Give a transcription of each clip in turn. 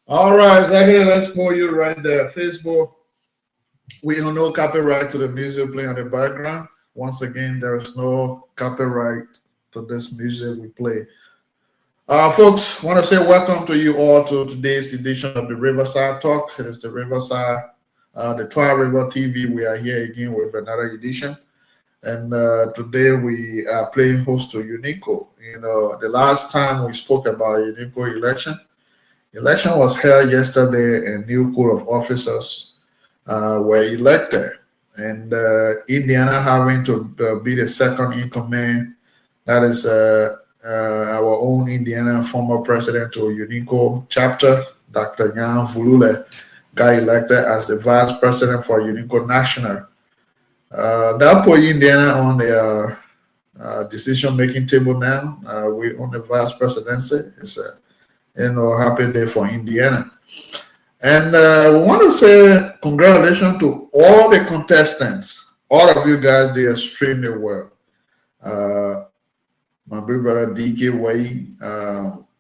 All right, Zachary, let's pull you right there. Facebook, we have no copyright to the music playing in the background. Once again, there is no copyright to this music we play. Folks, want to say welcome to you all to today's edition of the Riverside Talk. It is the Riverside, the Twah River TV. We are here again with another edition. And today we are playing host to Unico. You know, the last time we spoke about Unico election was held yesterday and new Corps of Officers were elected. And Indiana having to be the second in command. That is our own Indiana former president to Unico chapter, Dr. Jan Vulule, got elected as the vice president for Unico National. That put Indiana on the decision-making table now. We on the vice presidency. It's a happy day for Indiana. And we want to say congratulations to all the contestants. All of you guys did extremely well. My big brother DK Way,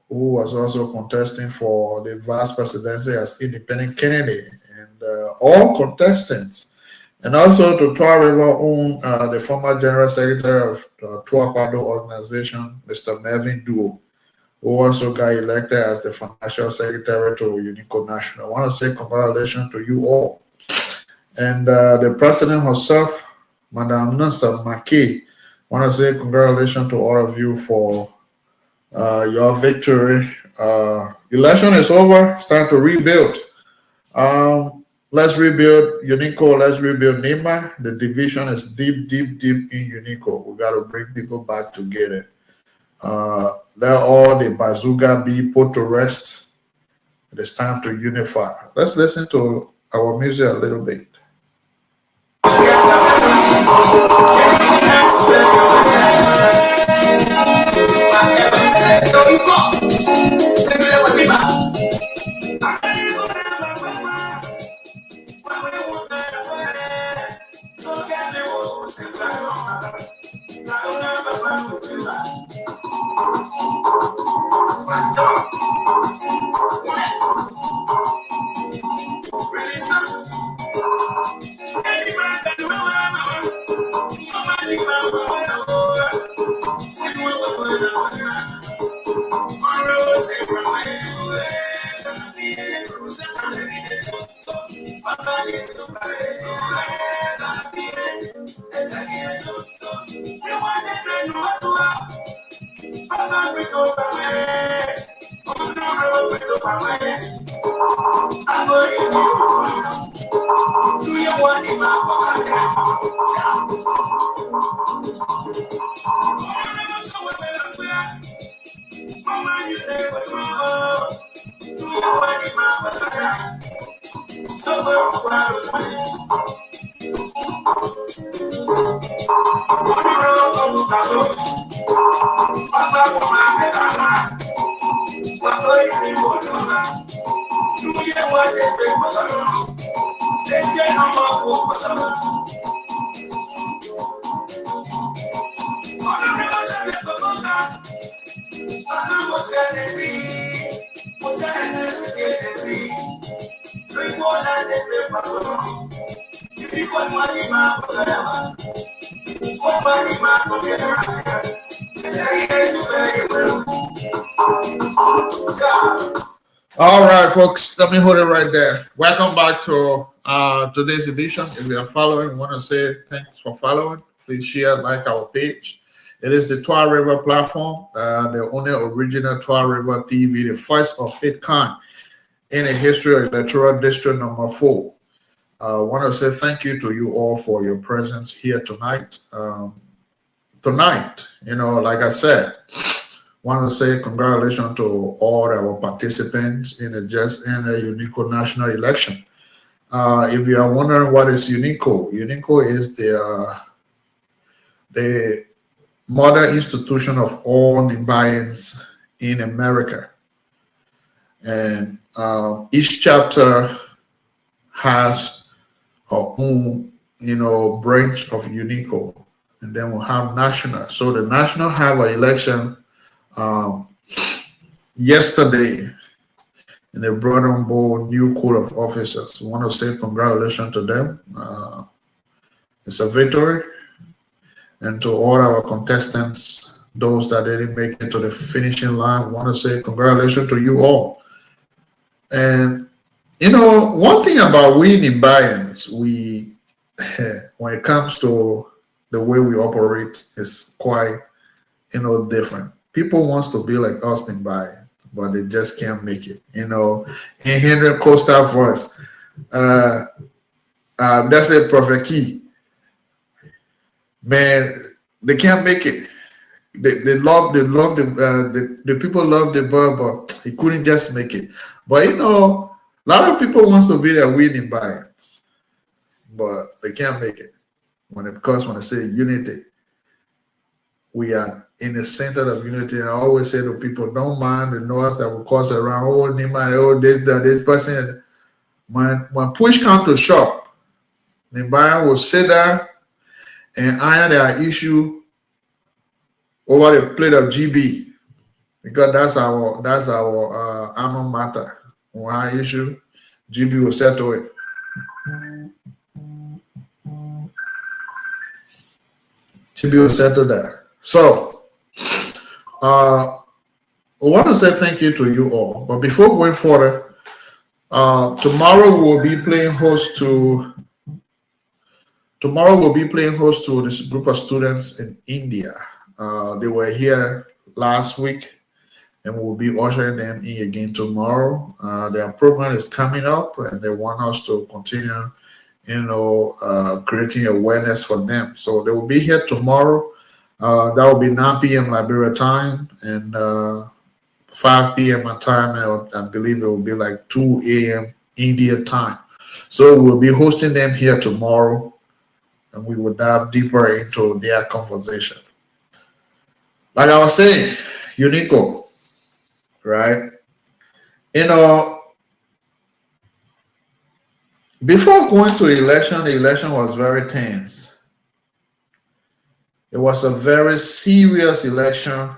who was also contesting for the vice presidency as independent candidate, and all contestants. And also to Twah River own the former general secretary of the Twah organization, Mr. Melvin Duo, who also got elected as the financial secretary to Unico National. I want to say congratulations to you all. And the president herself, Madame Nansa Maki, I want to say congratulations to all of you for your victory. Election is over. It's time to rebuild. Let's rebuild Unico. Let's rebuild Nima. The division is deep in Unico. We got to bring people back together. Let all the bazooka be put to rest. It is time to unify. Let's listen to our music a little bit. All right, folks, let me hold it right there. Welcome back to today's edition. If you are following, I want to say thanks for following. Please share, like our page. It is the Twah River platform, the only original Twah River TV, the first of its kind in the history of electoral district number 4. I want to say thank you to you all for your presence here tonight. Tonight, like I said, want to say congratulations to all our participants in the UNICO national election. If you are wondering what is UNICO, UNICO is the mother institution of all Nimbayans in America. And each chapter has her own, branch of UNICO. And then we'll have national. So the national have an election yesterday, and they brought on board new code of officers. I want to say congratulations to them. It's a victory. And to all our contestants, those that didn't make it to the finishing line, I want to say congratulations to you all. And one thing about we Nimbayans, we when it comes to the way we operate is quite different. People wants to be like us Nimbayans, but they just can't make it. In Henry Costa voice, that's a Prophet Key. Man, they can't make it. They love the people love the bird, but he couldn't just make it. But a lot of people wants to be there winning Nimbayans, but they can't make it. When I say unity, we are in the center of unity. And I always say to people, don't mind the noise that will cause around, this person. When push comes to shove, Nimbayan will sit down and iron their issue over the plate of GB, because that's our alma mater. When our issue, GB will settle it. GB will settle that. So, I want to say thank you to you all. But before going further, tomorrow we'll be playing host to this group of students in India. They were here last week, and we'll be ushering them in again tomorrow. Their program is coming up, and they want us to continue, creating awareness for them. So they will be here tomorrow. That will be 9 p.m. Liberia time and 5 p.m. my time. I believe it will be like 2 a.m. India time. So we'll be hosting them here tomorrow, and we will dive deeper into their conversation. Like I was saying, UNICO, right? Before going to election, the election was very tense. It was a very serious election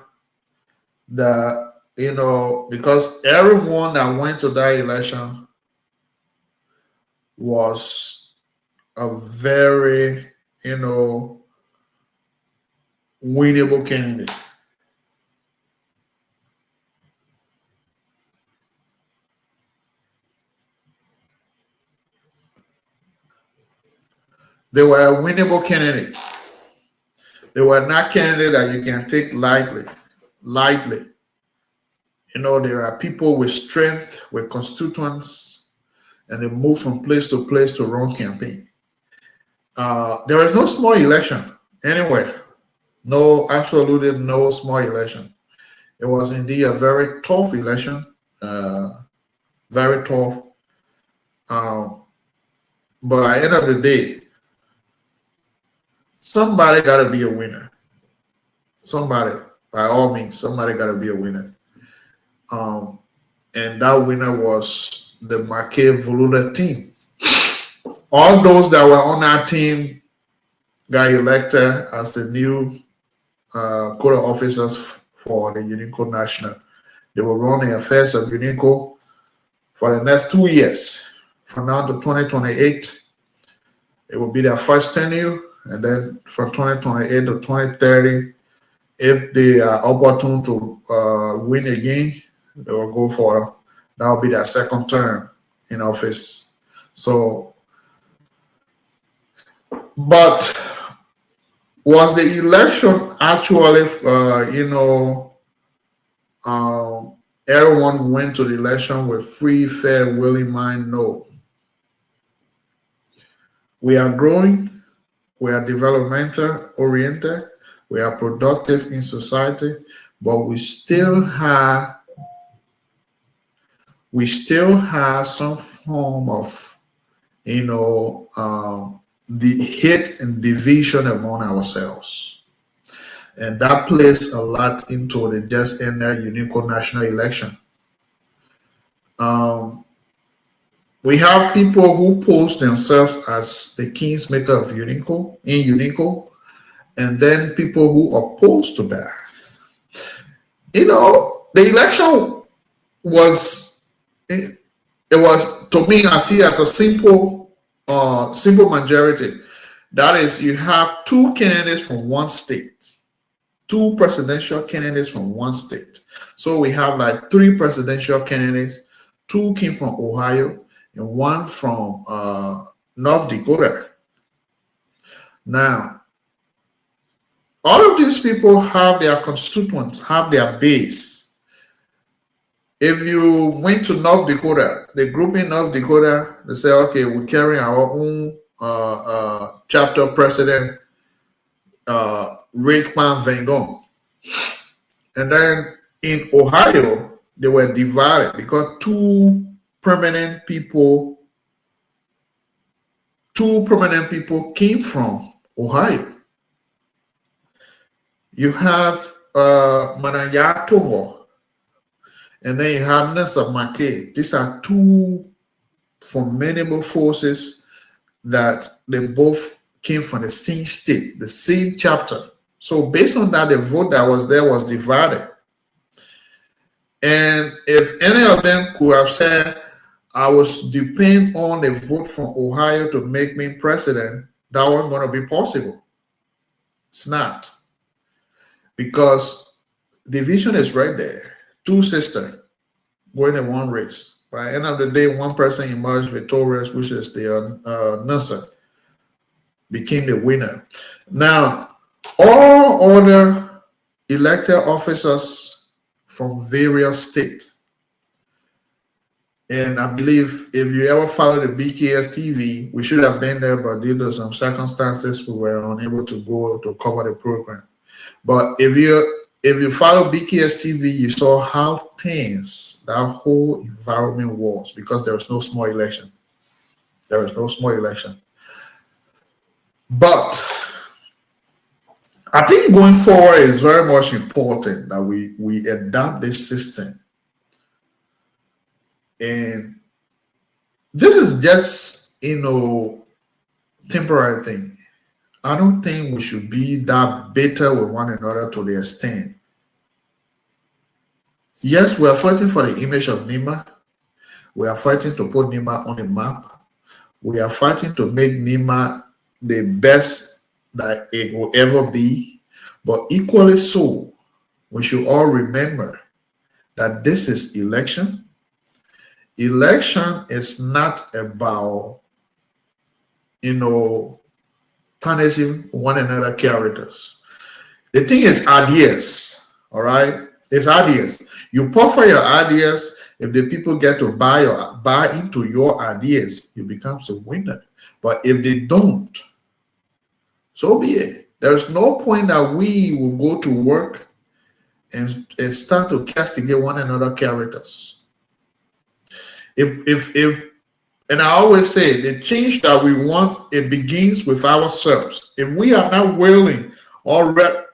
that, because everyone that went to that election was a very, winnable candidate. They were a winnable candidate. They were not candidate that you can take lightly. There are people with strength, with constituents, and they move from place to place to run campaign. There is no small election anywhere. No, absolutely no small election. It was indeed a very tough election, very tough. But at the end of the day, somebody got to be a winner. Somebody, by all means, somebody got to be a winner. And that winner was the Marquet Voluda team. All those that were on that team got elected as the new quota officers for the UNICO National. They will run the affairs of UNICO for the next 2 years, from now to 2028. It will be their first tenure, and then from 2028 to 2030, if they are opportune to win again, they will go for, that will be their second term in office. So, but was the election actually, everyone went to the election with free, fair, willing mind? No. We are growing, we are developmental oriented, we are productive in society, but we still have some form of, the hate and division among ourselves. And that plays a lot into the just ended UNICO national election. We have people who pose themselves as the kingsmaker of UNICO, and then people who oppose to that. The election was, it was, to me, I see as a simple majority. That is, you have two candidates from one state, two presidential candidates from one state. So we have like three presidential candidates, two came from Ohio and one from North Dakota. Now, all of these people have their constituents, have their base. If you went to North Dakota, the group in North Dakota, they say, okay, we carry our own chapter president, Rickman Van Gogh. And then in Ohio, they were divided because two prominent people came from Ohio. You have Manaya Twah, and then you have Nessa Marquet. These are two formidable forces that they both came from the same state, the same chapter. So based on that, the vote that was there was divided. And if any of them could have said, I was depend on the vote from Ohio to make me president, that wasn't going to be possible. It's not. Because division is right there. Two sisters going in one race. By the end of the day, one person emerged victorious, which is the Nasa, became the winner. Now, all other elected officers from various states, and I believe if you ever follow the BKS TV, we should have been there, but due to some circumstances, we were unable to go to cover the program. But if you follow BKS TV, you saw how tense that whole environment was because there was no small election. There was no small election. But I think going forward is very much important that we adapt this system. And this is just, temporary thing. I don't think we should be that bitter with one another to the extent. Yes, we are fighting for the image of Nima. We are fighting to put Nima on the map. We are fighting to make Nima the best that it will ever be. But equally so, we should all remember that this is election. Election is not about, punishing one another characters. The thing is ideas, all right? It's ideas. You offer your ideas. If the people get to buy into your ideas, you become a winner. But if they don't, so be it. There's no point that we will go to work and start to castigate one another characters. If and I always say the change that we want, it begins with ourselves. If we are not willing or ready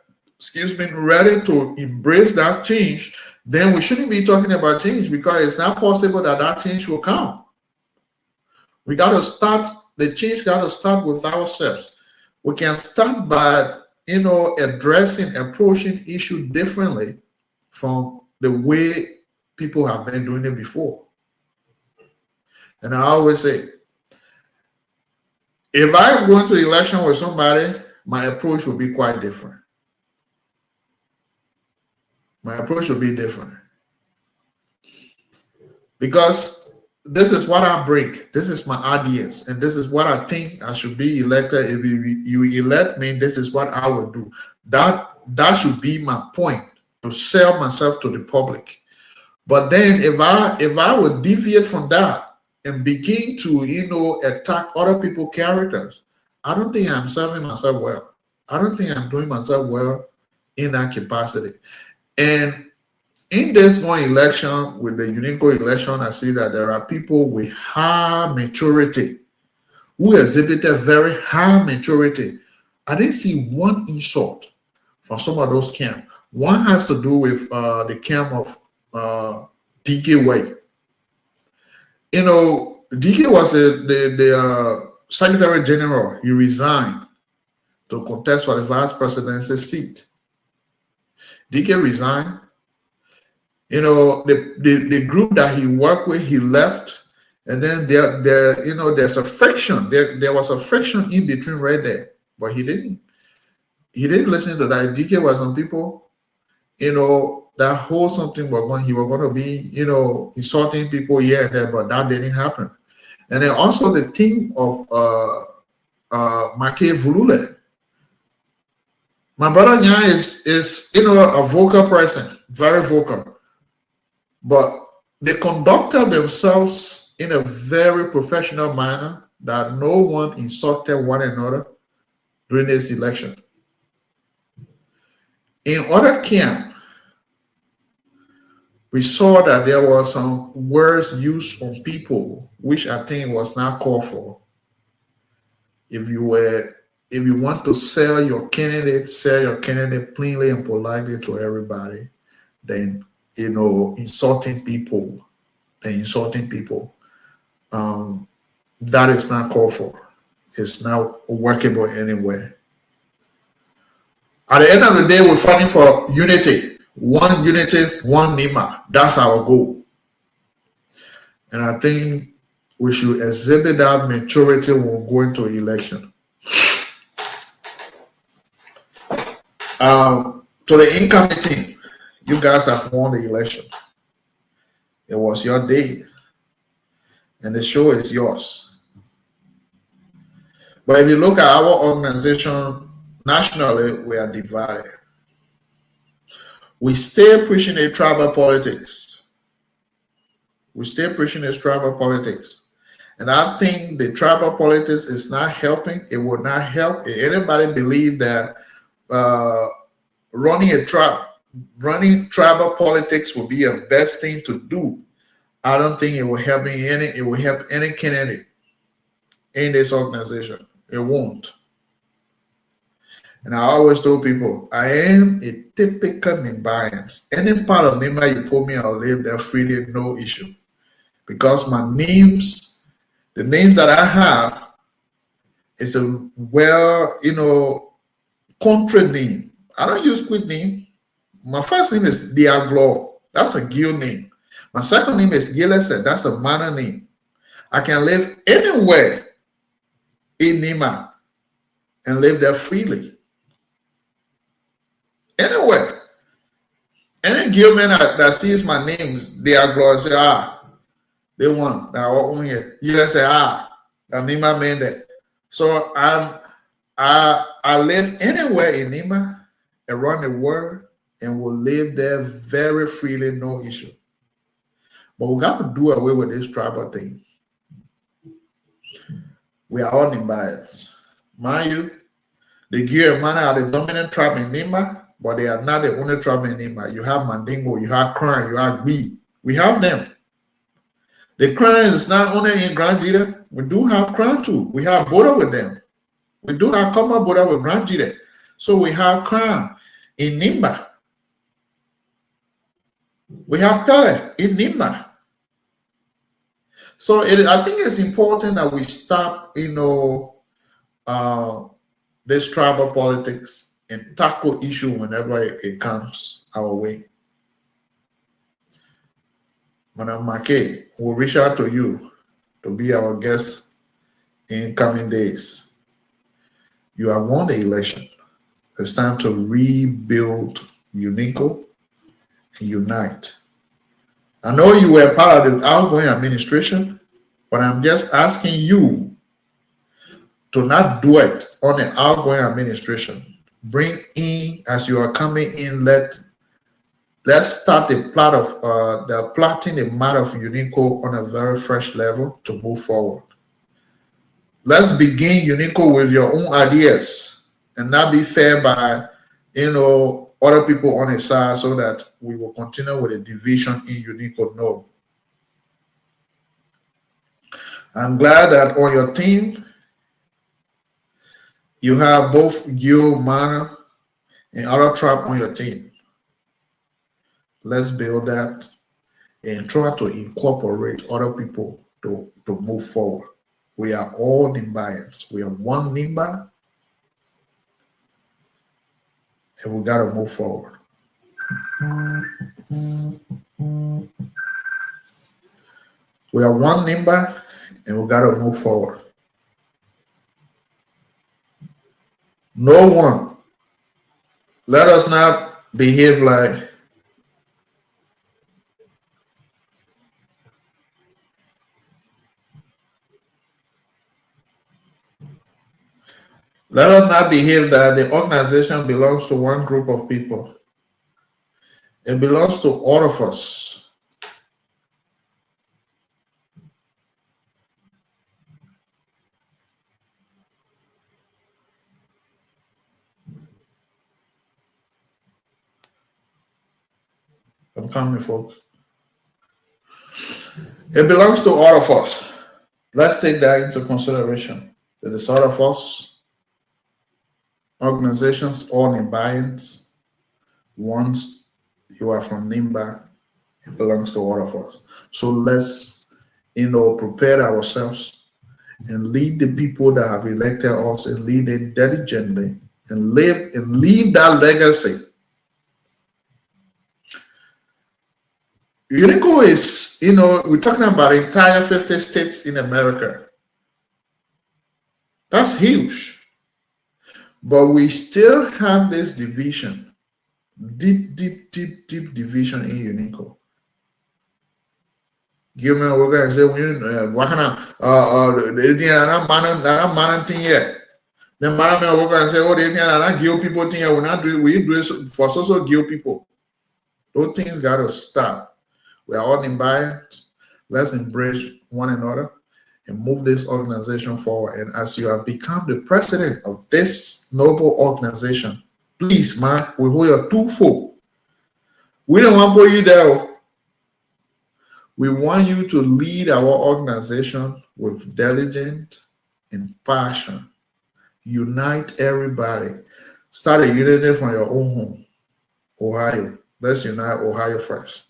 to embrace that change, then we shouldn't be talking about change, because it's not possible that that change will come. We got to start, the change got to start with ourselves. We can start by, approaching issue differently from the way people have been doing it before. And I always say, if I'm going to election with somebody, my approach will be quite different. My approach will be different. Because this is what I bring. This is my ideas. And this is what I think I should be elected. If you elect me, this is what I will do. That should be my point, to sell myself to the public. But then if I would deviate from that and begin to, attack other people's characters, I don't think I'm serving myself well. I don't think I'm doing myself well in that capacity. And in this one election, with the UNICO election, I see that there are people with high maturity who exhibited very high maturity. I didn't see one insult from some of those camps. One has to do with the camp of DK Way. DK was the Secretary General. He resigned to contest for the vice presidency seat. DK resigned. The group that he worked with, he left, and then there's a friction. There was a friction in between right there, but he didn't listen to that. DK was on people, that whole something was going. He was going to be, insulting people here and there, but that didn't happen. And then also the thing of Make Vulule. My brother Nya is a vocal person, very vocal. But they conducted themselves in a very professional manner, that no one insulted one another during this election. In other camps, we saw that there was some words used on people, which I think was not called for. If you want to sell your candidate plainly and politely to everybody, then insulting people, that is not called for. It's not workable anyway. At the end of the day, we're fighting for unity, one NEMA. That's our goal. And I think we should exhibit that maturity when we go into election. To the incoming team, you guys have won the election. It was your day, and the show is yours. But if you look at our organization nationally, we are divided. We stay pushing a tribal politics. And I think the tribal politics is not helping. It will not help. If anybody believe that running tribal politics will be a best thing to do, I don't think it will help any candidate in this organization. It won't. And I always told people, I am a typical Nimbayans. Any part of Nimba you put me, I'll live there freely, no issue. Because my names, the names that I have, is a country name. I don't use quick name. My first name is Diaglo. That's a Gil name. My second name is Gilese. That's a Mana name. I can live anywhere in Nima and live there freely. Anywhere. Any Gil man that sees my name, Diaglo, say, they won. Now I own here. Gilese say, the Nima man there. So I live anywhere in Nima, around the world, and will live there very freely, no issue. But we got to do away with this tribal thing. We are all Nimbayans. Mind you, the Guiamana are the dominant tribe in Nimba, but they are not the only tribe in Nimba. You have Mandingo, you have Kran, you have Gwi. We have them. The Kran is not only in Grand Jida, we do have Kran too. We have border with them. We do have common border with Grand Jida. So we have Kran in Nimba. We have Pele in Nimba. So I think it's important that we stop, this tribal politics and tackle issue whenever it comes our way. Madam Mackay will reach out to you to be our guest in coming days. You have won the election. It's time to rebuild Unico and unite. I know you were part of the outgoing administration, but I'm just asking you to not do it on the outgoing administration. Bring in, as you are coming in, let's start the plotting the matter of Unico on a very fresh level to move forward. Let's begin Unico with your own ideas and not be fair by, other people on the side, so that we will continue with the division in Unico. No. I'm glad that on your team, you have both Gil, Mana, and other tribe on your team. Let's build that and try to incorporate other people to move forward. We are all Nimbayans. We are one Nimba, and we got to move forward. We are one Nimba, and we got to move forward. No one. Let us not behave like let us not behave that the organization belongs to one group of people. It belongs to all of us. I'm coming, folks. It belongs to all of us. Let's take that into consideration. It is all of us, organizations, all Nimbayans. Once you are from Nimba, it belongs to all of us. So let's, prepare ourselves and lead the people that have elected us and lead them diligently and leave that legacy. Unico is, we're talking about entire 50 states in America. That's huge. But we still have this division, deep division in Unico. Give me a work and say, what kind of, man thing yet. Then man work and say, they think I give people thing, we do it for social give people. Those things got to stop. We are all Nimbayans. Let's embrace one another and move this organization forward. And as you have become the president of this noble organization, please, man, we hold your twofold. We don't want to put you there. We want you to lead our organization with diligence and passion. Unite everybody. Start a unity from your own home, Ohio. Let's unite Ohio first.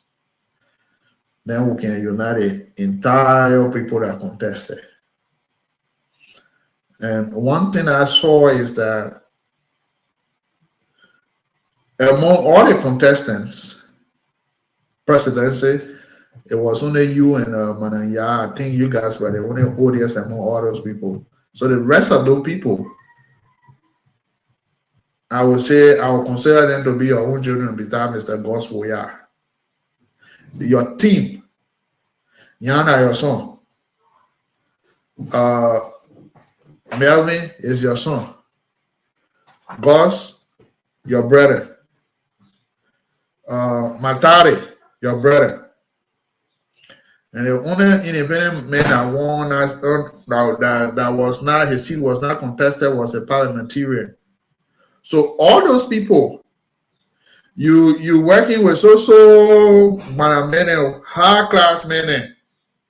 Then we can unite the entire people that contested. And one thing I saw is that among all the contestants, presidency, it was only you and Mananya. I think you guys were the only audience among all those people. So the rest of those people, I would consider them to be your own children beside Mr. Gospel. Yeah. Your team, Yana, your son. Melvin is your son. Gus, your brother. Matari, your brother. And the only independent man that won that was not, his seat was not contested, was a parliamentarian. So all those people, you working with so men, high class men,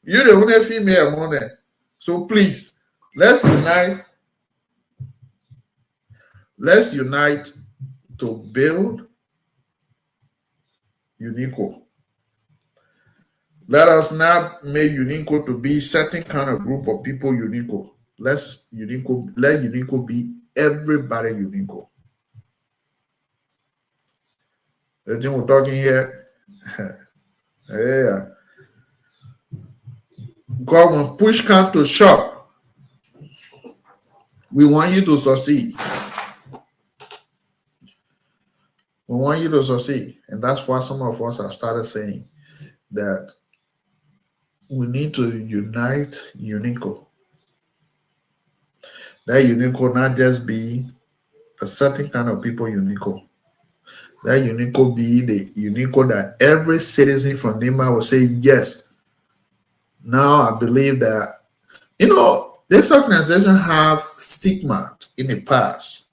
you're the only female among them. So please, let's unite. Let's unite to build Unico. Let us not make Unico to be certain kind of group of people Unico. Let Unico be everybody Unico. The thing we're talking here, yeah. God, when push comes to shove, we want you to succeed. We want you to succeed. And that's why some of us have started saying that we need to unite Unico. That Unico not just be a certain kind of people Unico. That Unico be the Unico that every citizen from Nima will say, yes. Now I believe that, this organization have stigma in the past.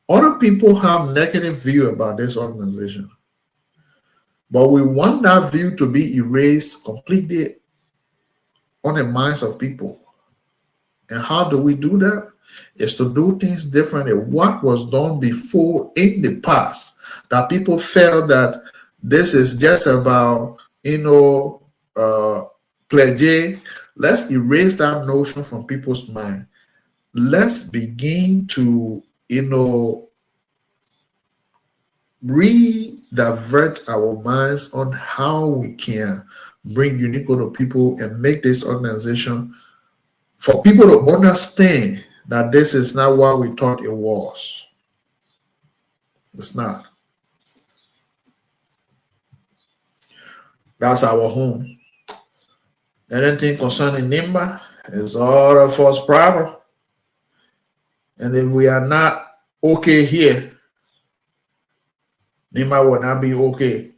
Other people have negative view about this organization. But we want that view to be erased completely on the minds of people. And how do we do that? Is to do things differently. What was done before in the past, that people felt that this is just about, pledging. Let's erase that notion from people's mind. Let's begin to, redivert our minds on how we can bring Unico to people and make this organization for people to understand that this is not what we thought it was. It's not. That's our home. Anything concerning Nimba is all of us problem. And if we are not okay here, Nimba will not be okay.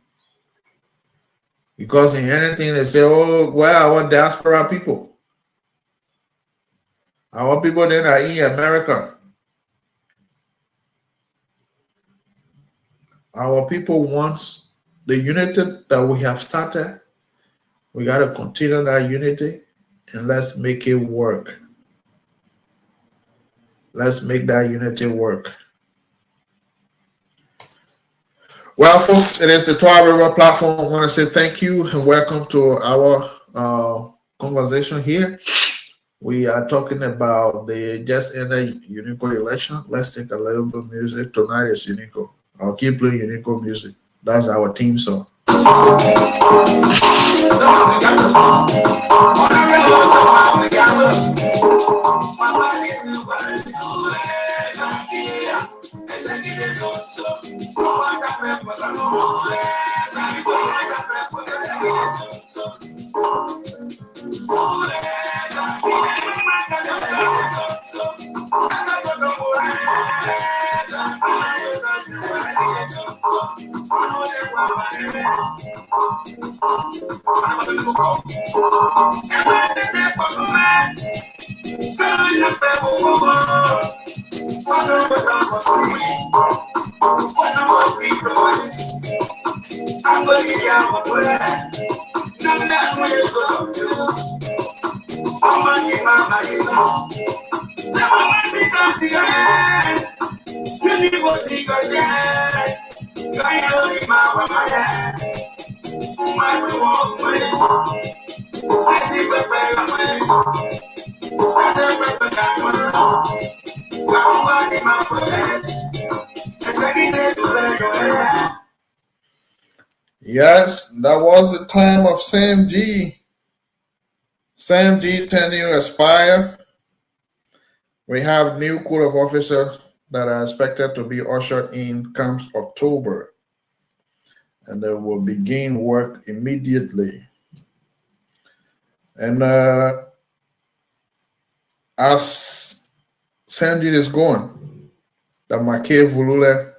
Because in anything they say, oh, well, our diaspora people. Our people that are in America. Our people want the unity that we have started. We got to continue that unity and let's make it work. Let's make that unity work. Well, folks, it is the Twah River platform. I want to say thank you and welcome to our conversation here. We are talking about the just ended Unico election. Let's take a little bit of music. Tonight is Unico. I'll keep playing Unico music. That's our theme song. Yes, that was the time of Sam G. Sam G tenure expire. We have new code of officers that are expected to be ushered in comes October. And they will begin work immediately. And as Sam G is going, the Marquet Vulule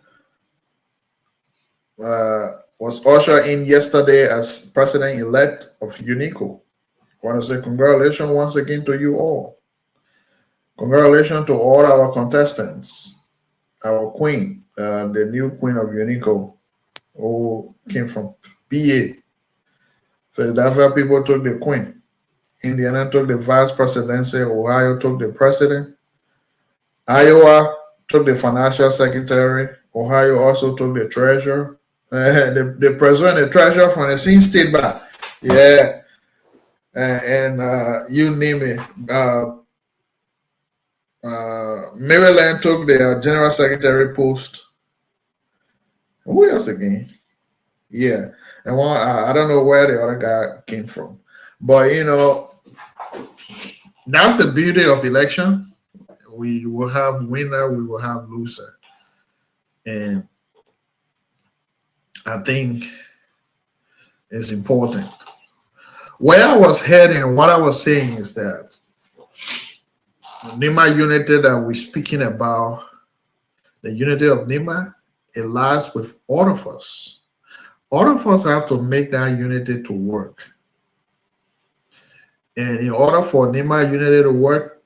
was ushered in yesterday as president-elect of UNICO. I want to say congratulations once again to you all. Congratulations to all our contestants. Our queen, the new queen of UNICO, who came from PA. Philadelphia people took the queen. Indiana took the vice presidency. Ohio took the president. Iowa took the financial secretary. Ohio also took the treasurer. The president, the treasurer from the same state back. Yeah. And you name it. Maryland took the general secretary post. Who else again? Yeah. And one, I don't know where the other guy came from. But, that's the beauty of election. We will have winner, we will have loser. And I think it's important. Where I was heading, what I was saying is that NEMA unity that we're speaking about, the unity of NEMA, it lies with all of us. All of us have to make that unity to work. And in order for NEMA unity to work,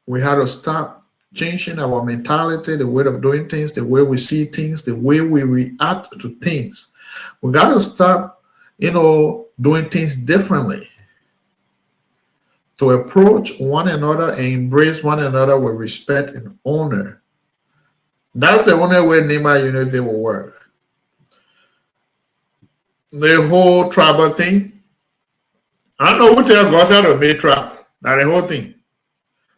we have to start changing our mentality, the way of doing things, the way we see things, the way we react to things. We got to stop, doing things differently, to approach one another and embrace one another with respect and honor. That's the only way NEMA unity will work. The whole tribal thing, I don't know what they got out of me trap. Now the whole thing.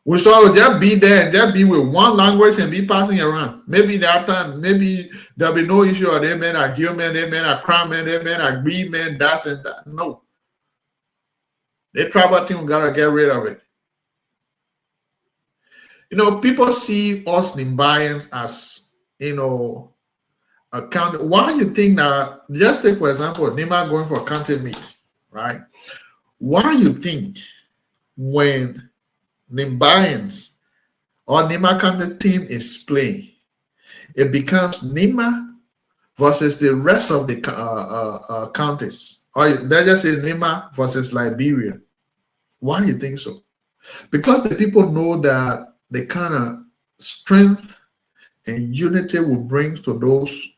We saw just be there and just be with one language and be passing around. Maybe that time, maybe there'll be no issue of them men are Jew men, they men are crime men, they men are green men, that's and that. No. The tribal thing, we gotta get rid of it. People see us Nimbayans as, account. Why you think that, just take for example, Nima going for county meet, right? Why you think when Nimbayans or Nima county team is playing, it becomes Nima versus the rest of the counties? Or let's just say Nima versus Liberia. Why do you think so? Because the people know that the kind of strength and unity will bring to those,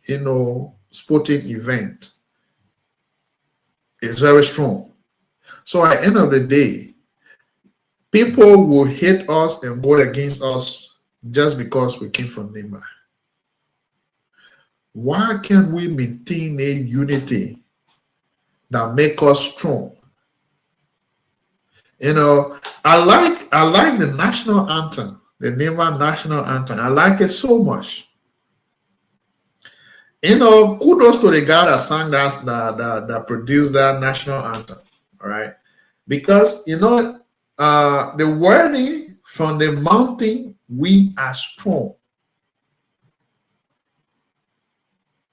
sporting event is very strong. So at the end of the day, people will hate us and vote against us just because we came from Nima. Why can't we maintain a unity that make us strong? I like the national anthem, the Nima national anthem. I like it so much. Kudos to the guy that sang that produced that national anthem. All right, because the wording from the mountain, we are strong.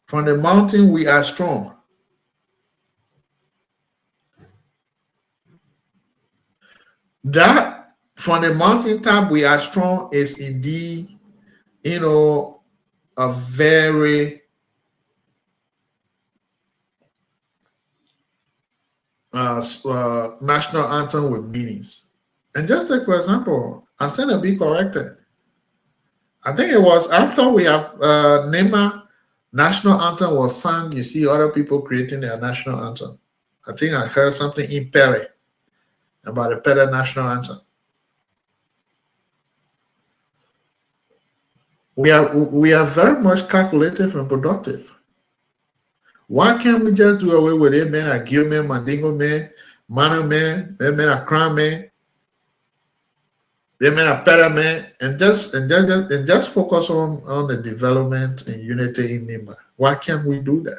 From the mountain, we are strong. That from the mountaintop, we are strong is indeed, a very national anthem with meanings. And just take for example, I stand to be corrected. I think it was after we have Nema national anthem was sung, you see other people creating their national anthem. I think I heard something in Pele about the Pele national anthem. We are very much calculative and productive. Why can't we just do away with it, man? A Gil man, Mandingo man, Mana man, man, a crime man, they man a better man, and just focus on the development and unity in Nimba. Why can't we do that?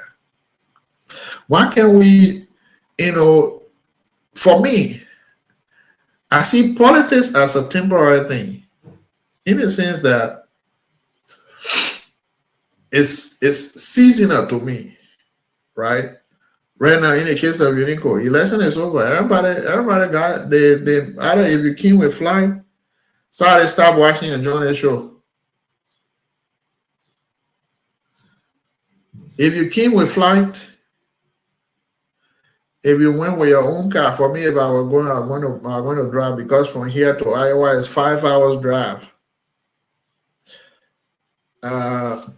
Why can't we, for me, I see politics as a temporary thing, in the sense that it's seasonal to me, right? Right now, in the case of Unico, election is over. Everybody got they either if you came with flying, stop watching and join the show. If you came with flight, If you went with your own car, for me, if I were going, I'm going to drive because from here to Iowa is 5 hours drive. 5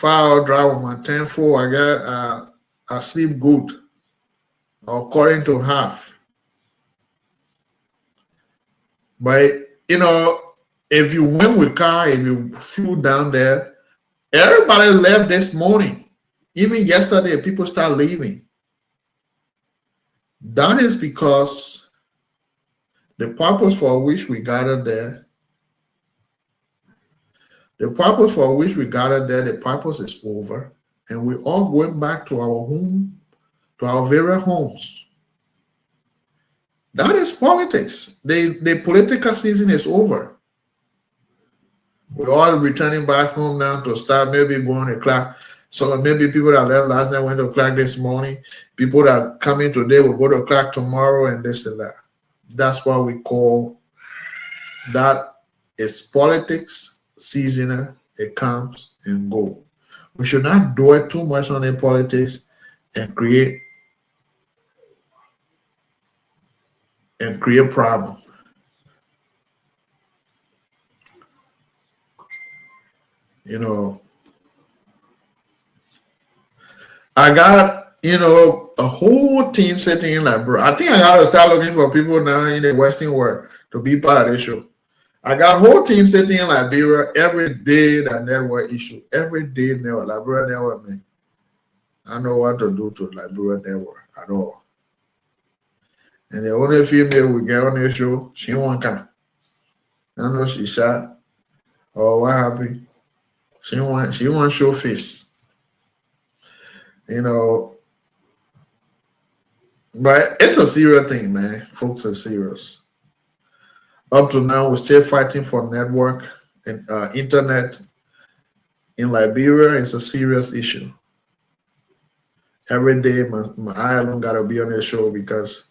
hour drive on my 10-4. I sleep good, according to half. But if you went with car, if you flew down there, everybody left this morning. Even yesterday, people start leaving. That is because the purpose for which we gathered there, the purpose is over, and we're all going back to our home, to our various homes. That is politics. The political season is over. We're all returning back home now to start maybe going to clock. So maybe people that left last night went to clock this morning. People that come in today will go to clock tomorrow and this and that. That's what we call that is politics seasonal. It comes and go. We should not dwell too much on the politics and create problem. I got, a whole team sitting in like, bro. I think I gotta start looking for people now in the Western world to be part of this show. I got a whole team sitting in Liberia every day that network issue. Every day network, Liberia network, man. I know what to do to Liberia network at all. And the only female we get on the show, she won't come. I know she shot. Or what happened? She won't show face. But it's a serious thing, man. Folks are serious. Up to now, we're still fighting for network and internet in Liberia. It's a serious issue. Every day, my eye alone gotta be on the show because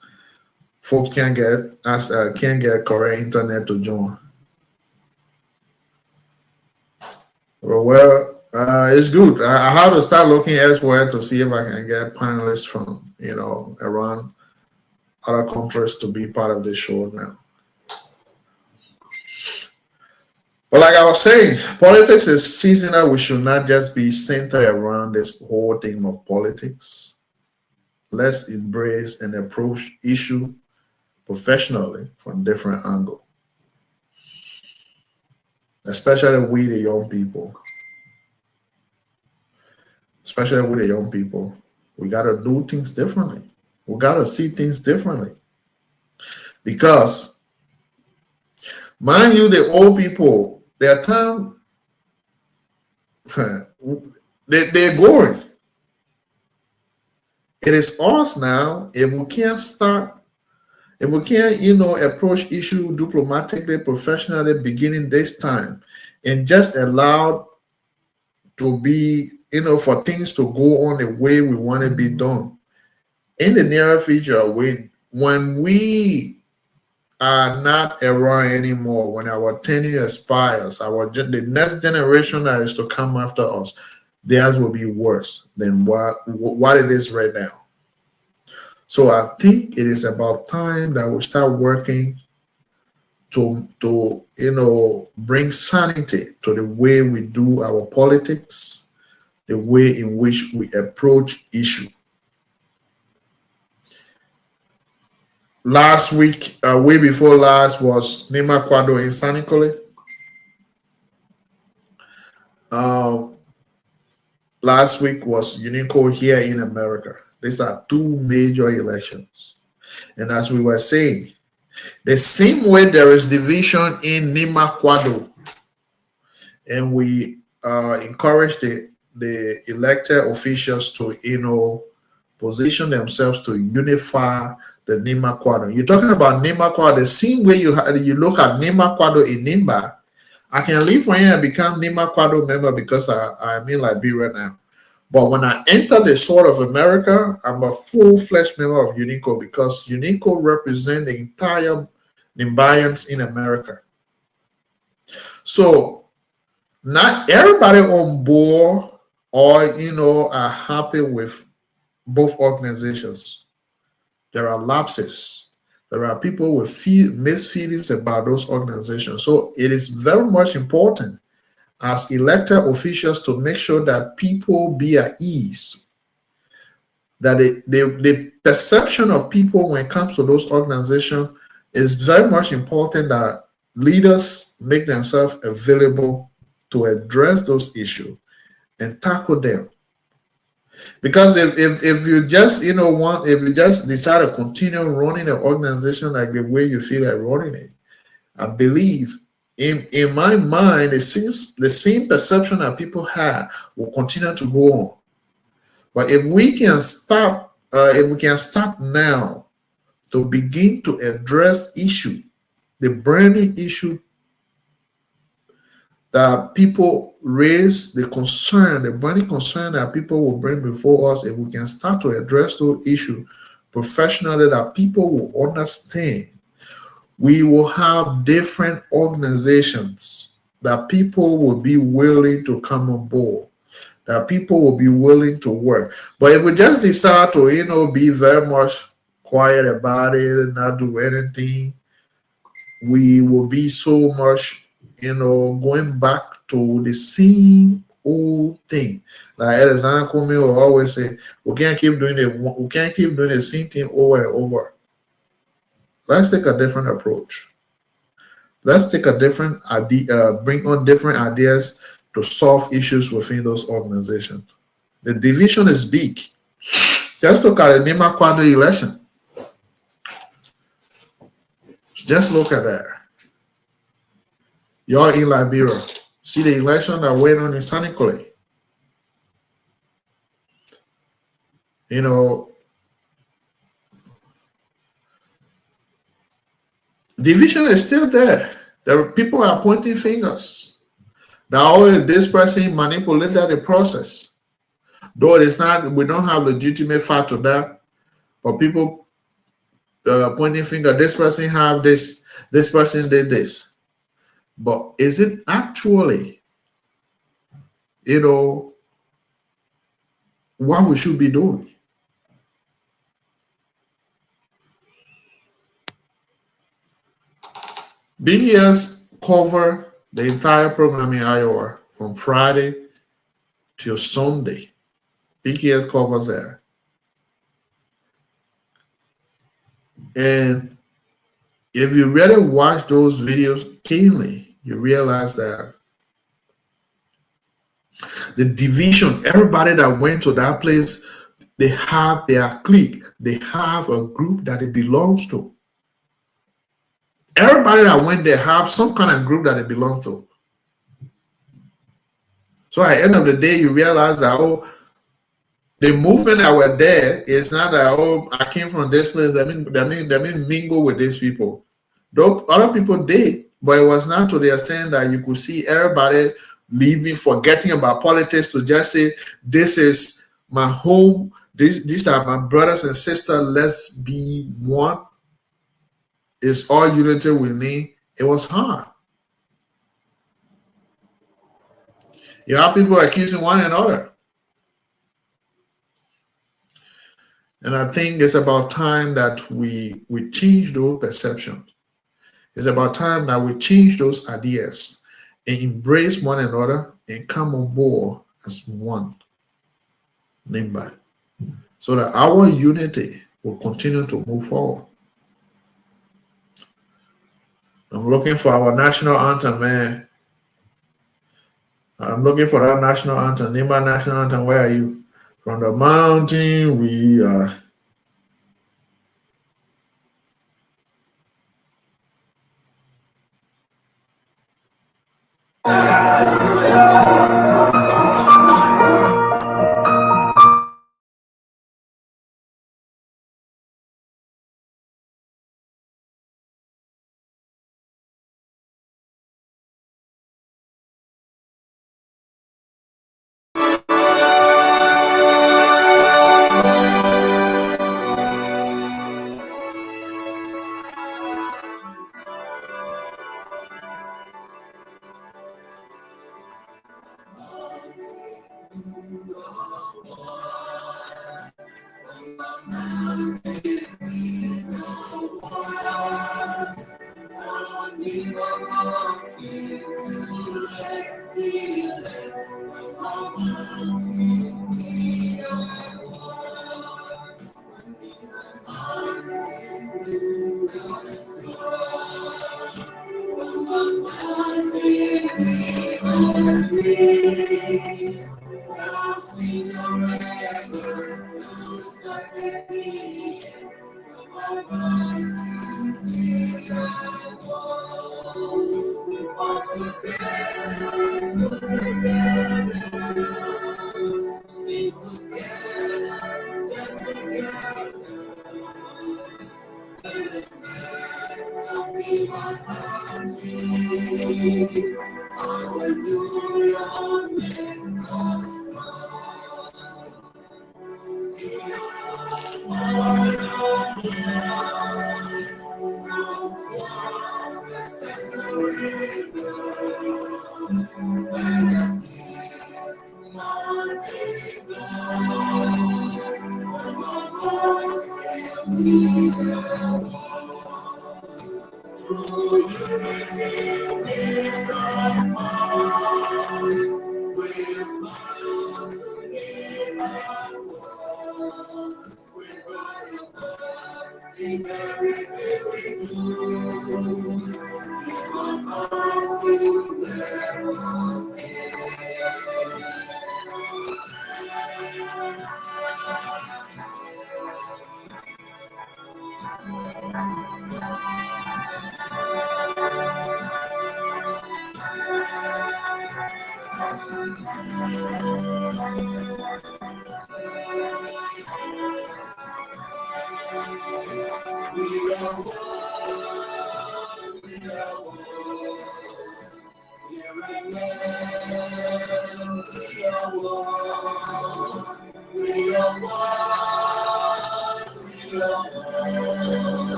folks can't get correct internet to join. Well, it's good. I have to start looking elsewhere to see if I can get panelists from around other countries to be part of this show now. But like I was saying, politics is seasonal. We should not just be centered around this whole thing of politics. Let's embrace and approach issue professionally from different angle. Especially we the young people. We gotta do things differently. We gotta see things differently. Because mind you, the old people, their time, they're going. It is us now. If we can't approach issue diplomatically, professionally, beginning this time, and just allow to be, for things to go on the way we want to be done. In the near future, when we are not around anymore, when our tenure expires, the next generation that is to come after us, theirs will be worse than what it is right now. So I think it is about time that we start working to bring sanity to the way we do our politics, the way in which we approach issue. Last week, way before last, was Nima Kwado in Sanikole. Last week was Unico here in America. These are two major elections. And as we were saying, the same way there is division in Nima Kwado, and we encourage the elected officials to position themselves to unify the Nima Kwado. You're talking about Nima Kwado, the same way you look at Nima Kwado in Nimba. I can leave from here and become Nima Kwado member because I'm in Liberia now. But when I enter the Sword of America, I'm a full-fledged member of UNICO because UNICO represents the entire Nimbayans in America. So not everybody on board or are happy with both organizations. There are lapses. There are people with mixed feelings about those organizations. So it is very much important as elected officials to make sure that people be at ease, that the perception of people when it comes to those organizations is very much important, that leaders make themselves available to address those issues and tackle them. Because if you just if you just decide to continue running an organization like the way you feel like running it, I believe in my mind it seems the same perception that people have will continue to go on. But if we can start now to begin to address the burning issue that people raise, the burning concern that people will bring before us, if we can start to address those issues professionally that people will understand, we will have different organizations that people will be willing to come on board, that people will be willing to work. But if we just decide to, be very much quiet about it and not do anything, we will be so much, going back to the same old thing. Like Alexander Cumming will always say, we can't keep doing the same thing over and over. Let's take a different approach. Let's take a different idea, bring on different ideas to solve issues within those organizations. The division is big. Just look at the Nima Kwado election. Just look at that. You're in Liberia. See the election that went on in Sanikole. Division is still there. People are pointing fingers. Now, this person manipulated the process. Though it is not, we don't have legitimate fact to that, but people pointing finger, this person have this person did this. But is it actually, what we should be doing? BGS cover the entire program in Iowa from Friday till Sunday. BGS covers there. And if you really watch those videos keenly, you realize that the division, everybody that went to that place, they have their clique. They have a group that it belongs to. Everybody that went there have some kind of group that it belongs to. So at the end of the day, you realize that, the movement that were there is not that, I came from this place. That mean mingle with these people. Though other people did, but it was not to the extent that you could see everybody leaving, forgetting about politics to just say, this is my home. These are my brothers and sisters. Let's be one. It's all unity we need. It was hard. You have people accusing one another. And I think it's about time that we change those perceptions. It's about time that we change those ideas and embrace one another and come on board as one member, so that our unity will continue to move forward. I'm looking for our national anthem, man. I'm looking for that national anthem. Nimba national anthem, where are you? From the mountain we are.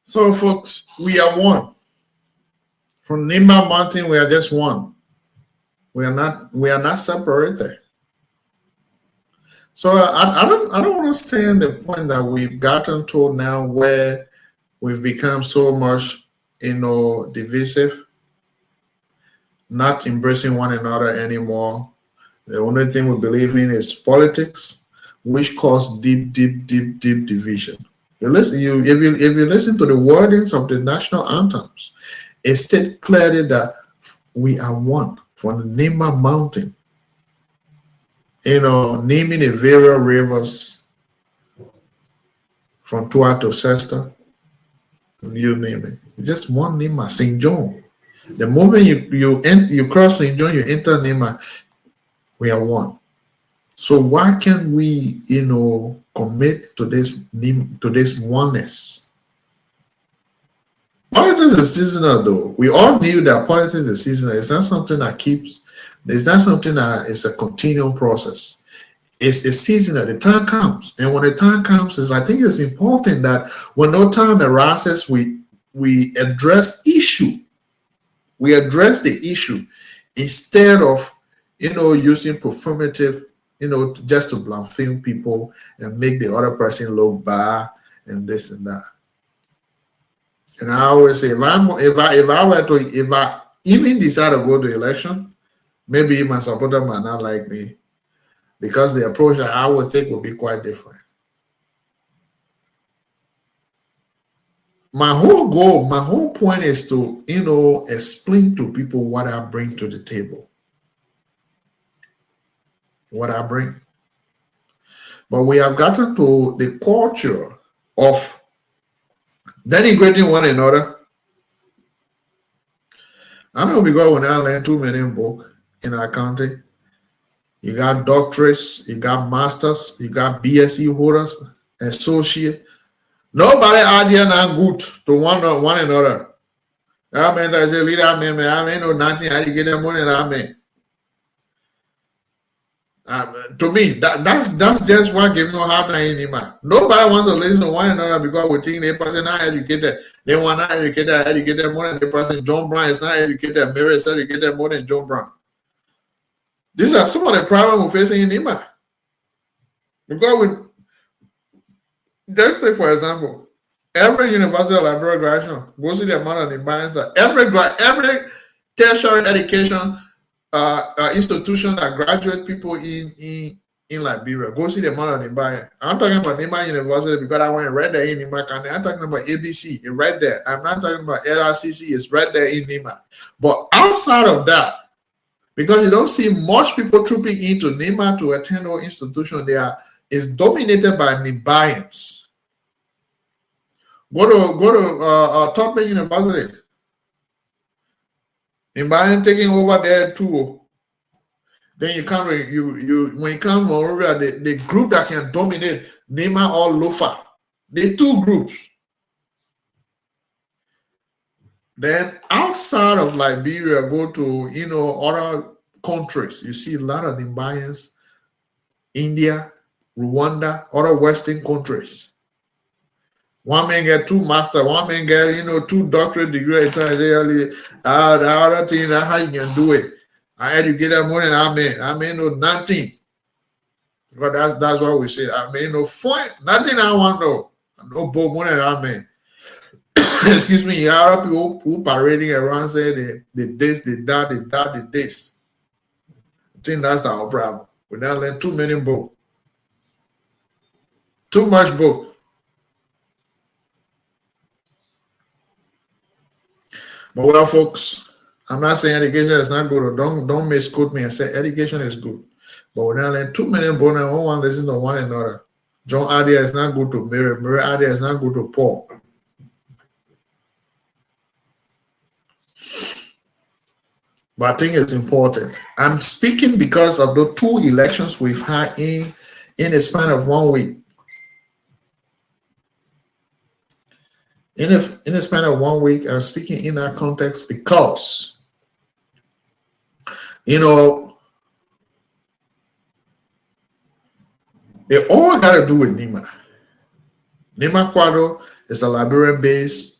So, folks, we are one. From Nimba Mountain, we are just one. We are not separated. So I don't understand the point that we've gotten to now where we've become so much, divisive, not embracing one another anymore. The only thing we believe in is politics, which cause deep division. If you listen to the wordings of the national anthems, it states clearly that we are one from the Nimba Mountain. Naming the various rivers from Twah to Sesta, you name it. It's just one Nimba, St. John. The moment you cross St. John, you enter Nimba, we are one. So why can't we, commit to this oneness? Politics is seasonal, though. We all knew that politics is seasonal. It's not something that it's not something that is a continual process. It's seasonal. The time comes. And when the time comes, I think it's important that when no time arises, we address issue. We address the issue instead of, using performative, just to blaspheme people and make the other person look bad and this and that. And I always say, if I even decide to go to election, maybe my supporter might not like me because the approach that I would take would be quite different. My whole point is to, explain to people what I bring to the table. What I bring. But we have gotten to the culture of denigrating one another. I know because when I learned 2 million books in accounting, you got doctorates, you got masters, you got BSc holders, associate. Nobody out there not good to one another. I mean, I say, I mean, no nothing. How you get that money? I mean, to me, that's just what gives no hard time anymore. Nobody wants to listen to one another because we think the person not educated. They want not educated more than the person. John Brown is not educated. Mary is educated more than John Brown. These are some of the problems we're facing in Nima. Because let's say, for example, every university of Liberia graduation, go see the amount of imbalance that every tertiary education institution that graduate people in Liberia, go see the amount of imbalance. I'm talking about Nima University because I went and read there in Nima County. I'm talking about ABC, it's right there. I'm not talking about LRCC, it's right there in Nima. But outside of that, because you don't see much people trooping into Nima to attend our institution, is dominated by Nibayans. Go to Top University. Nibayan taking over there too. Then you come when you come over the group that can dominate Nima or Lofa. The two groups. Then outside of Liberia, go to other countries. You see a lot of Nibayans, India, Rwanda, other Western countries. One man get 2 master, one man get 2 doctorate degree. The other thing, that's how you can do it. I educated more than I may know nothing. But that's what we say. I may know nothing I want to know. I know both more than I may. Excuse me, you have people who parading around say they this, they that, they this. I think that's our problem. We now learn too many books. Too much book. But well, folks, I'm not saying education is not good, or don't misquote me and say education is good. But we now learn too many books and one listen to one another. John idea is not good to Mary. Mary idea is not good to Paul. But I think it's important. I'm speaking because of the 2 elections we've had in a span of 1 week. In a span of 1 week, I'm speaking in that context because, they all got to do with Nima. Nima Quadro is a Liberian-based,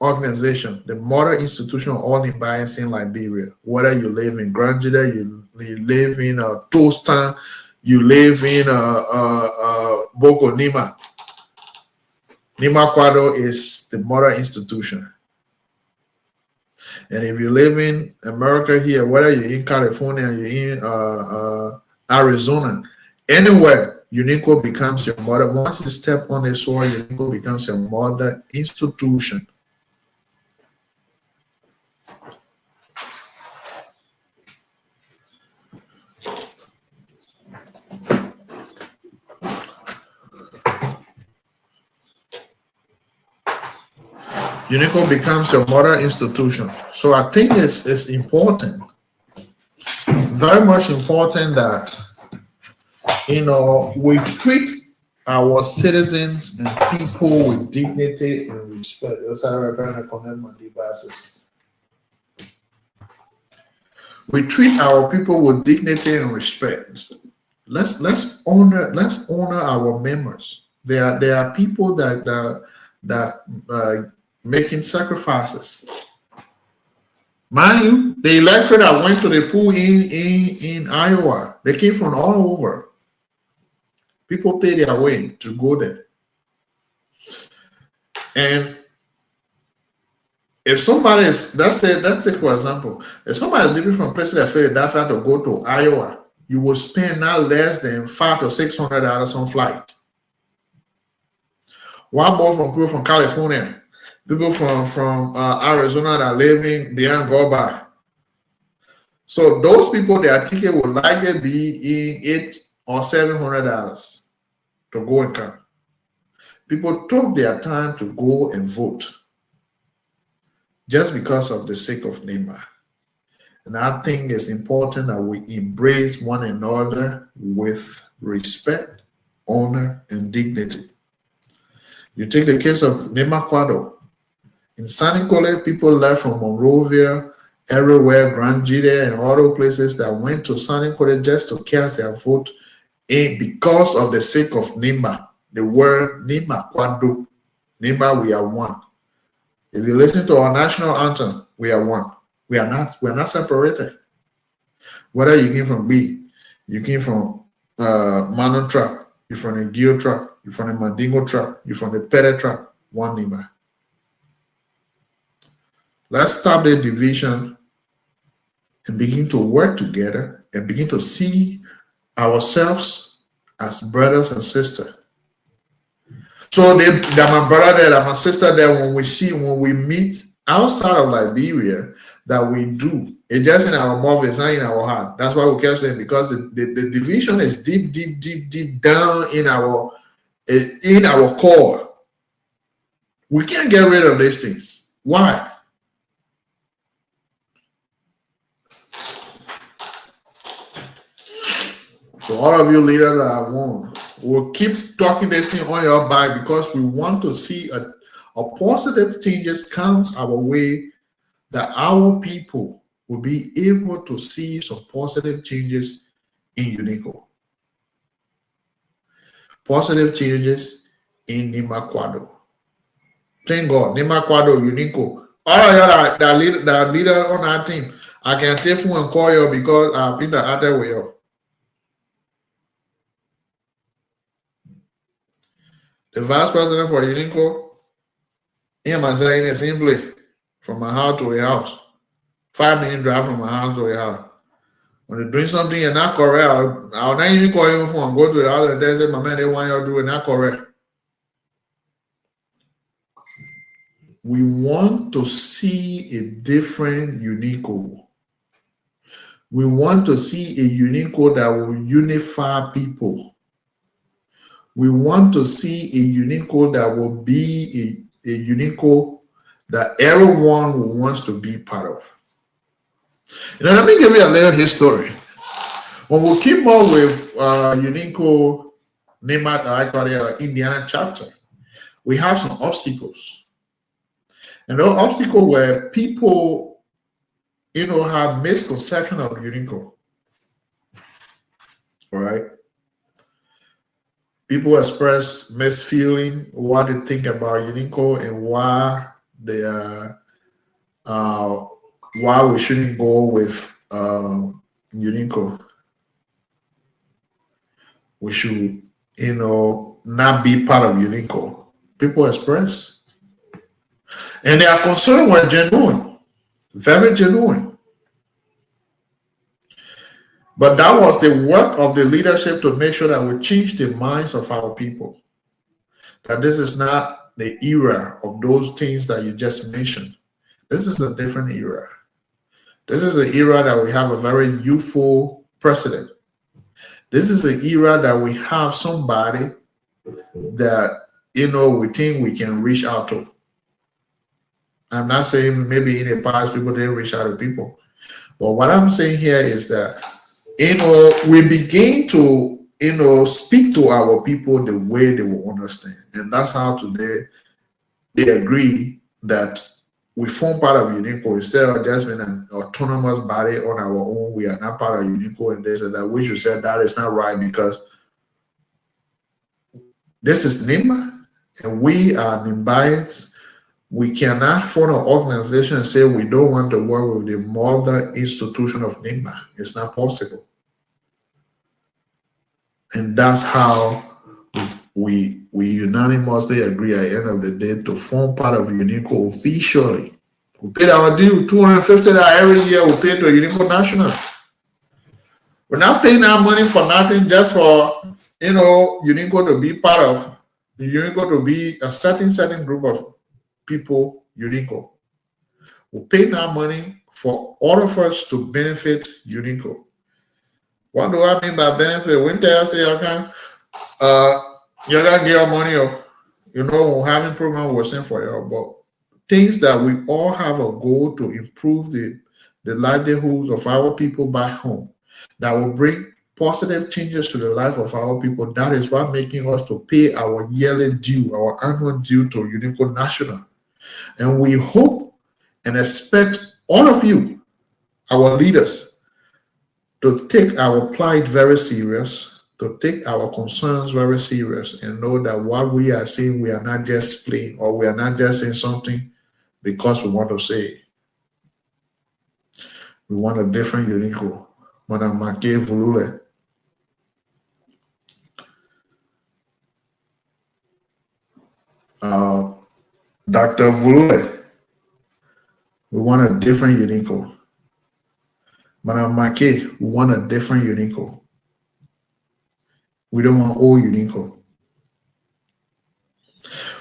organization, the mother institution of all Nibayans in Liberia. Whether you live in Granjida, you live in Tostan, you live in Boko Nima. Nima Quadro is the mother institution. And if you live in America here, whether you're in California, you're in Arizona, anywhere, UNICO becomes your mother. Once you step on the soil, UNICO becomes your mother institution. UNICO becomes your mother institution. So I think it's important, very much important that we treat our citizens and people with dignity and respect. That's how I'm trying to connect my devices. We treat our people with dignity and respect. Let's honor our members. There are people that making sacrifices. Mind you, the electorate that went to the pool in Iowa, they came from all over. People pay their way to go there. And if somebody is, let's take for example, if somebody is leaving from President Philadelphia to go to Iowa, you will spend not less than $500 to $600 on flight. One more from people from California. People from Arizona that are living beyond Goba. So those people, their ticket will likely be in $800 or $700 to go and come. People took their time to go and vote just because of the sake of Nima. And I think it's important that we embrace one another with respect, honor, and dignity. You take the case of Nima Quadro. In San Nicolas, people left from Monrovia, everywhere, Grand Jide, and other places that went to San Nicolas just to cast their vote because of the sake of Nima. The word Nima Quadro. Nima, we are one. If you listen to our national anthem, we are one. We're not separated. Whether you came from B, you came from Manon tribe, you're from the Gio tribe, you're from the Mandingo tribe, you're from the Pere tribe, one Nima. Let's stop the division and begin to work together and begin to see ourselves as brothers and sisters. So they're my brother there, they're my sister there. When we meet outside of Liberia, that we do. It's just in our mouth, it's not in our heart. That's why we kept saying, because the division is deep down in our core. We can't get rid of these things. Why? So all of you leaders that I want, we'll keep talking this thing on your back, because we want to see a positive changes comes our way, that our people will be able to see some positive changes in Unico. Positive changes in Nimakwado. Thank God, Nimakwado, Unico. All of y'all that leader on our team, I can take phone and call you because I've been the other way up. The vice president for Unico, him and saying the same place, from my house to a house. 5-minute drive from my house to a house. When they're doing something and not correct, I'll not even call him phone and go to the house and they say, my man, they want you to do it not correct. We want to see a different Unico. We want to see a Unico that will unify people. We want to see a Unico that will be a Unico that everyone wants to be part of. Let me give you a little history. When we came up with Unico Indiana chapter, we have some obstacles. And those obstacles were people, have misconception of Unico. All right. People express misfeeling what they think about Unico and why they are why we shouldn't go with Unico. We should, not be part of Unico. People express. And their concern were genuine, very genuine. But that was the work of the leadership to make sure that we change the minds of our people. That this is not the era of those things that you just mentioned. This is a different era. This is an era that we have a very youthful president. This is an era that we have somebody that, we think we can reach out to. I'm not saying maybe in the past people didn't reach out to people. But what I'm saying here is that, we begin to, speak to our people the way they will understand. And that's how today they agree that we form part of Unico instead of just being an autonomous body on our own. We are not part of Unico, and they said that we should say that is not right because this is NIMA and we are Nimbians. We cannot form an organization and say we don't want to work with the mother institution of NIMA. It's not possible. And that's how we unanimously agree at the end of the day to form part of Unico officially. We paid our due, $250 every year. We pay to Unico National. We're not paying our money for nothing, just for Unico to be part of Unico, to be a certain group of people. Unico. We pay our money for all of us to benefit Unico. What do I mean by benefit? When they say you're gonna get your money or having program we're saying for you, but things that we all have a goal to improve the livelihoods of our people back home, that will bring positive changes to the life of our people. That is what making us to pay our yearly due, our annual due to Unico National. And we hope and expect all of you, our leaders, to take our plight very serious, to take our concerns very serious, and know that what we are saying, we are not just playing, or we are not just saying something because we want to say it. We want a different Unico. Madam Make Vulule. Uh, Dr. Vule, we want a different Unico. Madam Make, we want a different Unico. We don't want old Unico.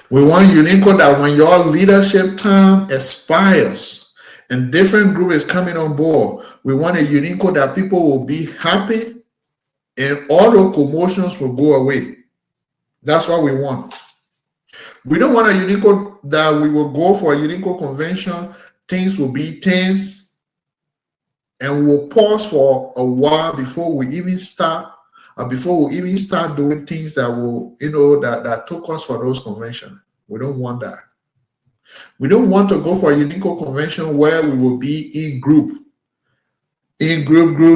We want Unico that when your leadership time expires and different group is coming on board, we want a Unico that people will be happy and all the commotions will go away. That's what we want. We don't want a Unico that we will go for a Unico convention, things will be tense, and we'll pause for a while before we even start doing things that will, that took us for those conventions. We don't want that. We don't want to go for a Unico convention where we will be in group. We want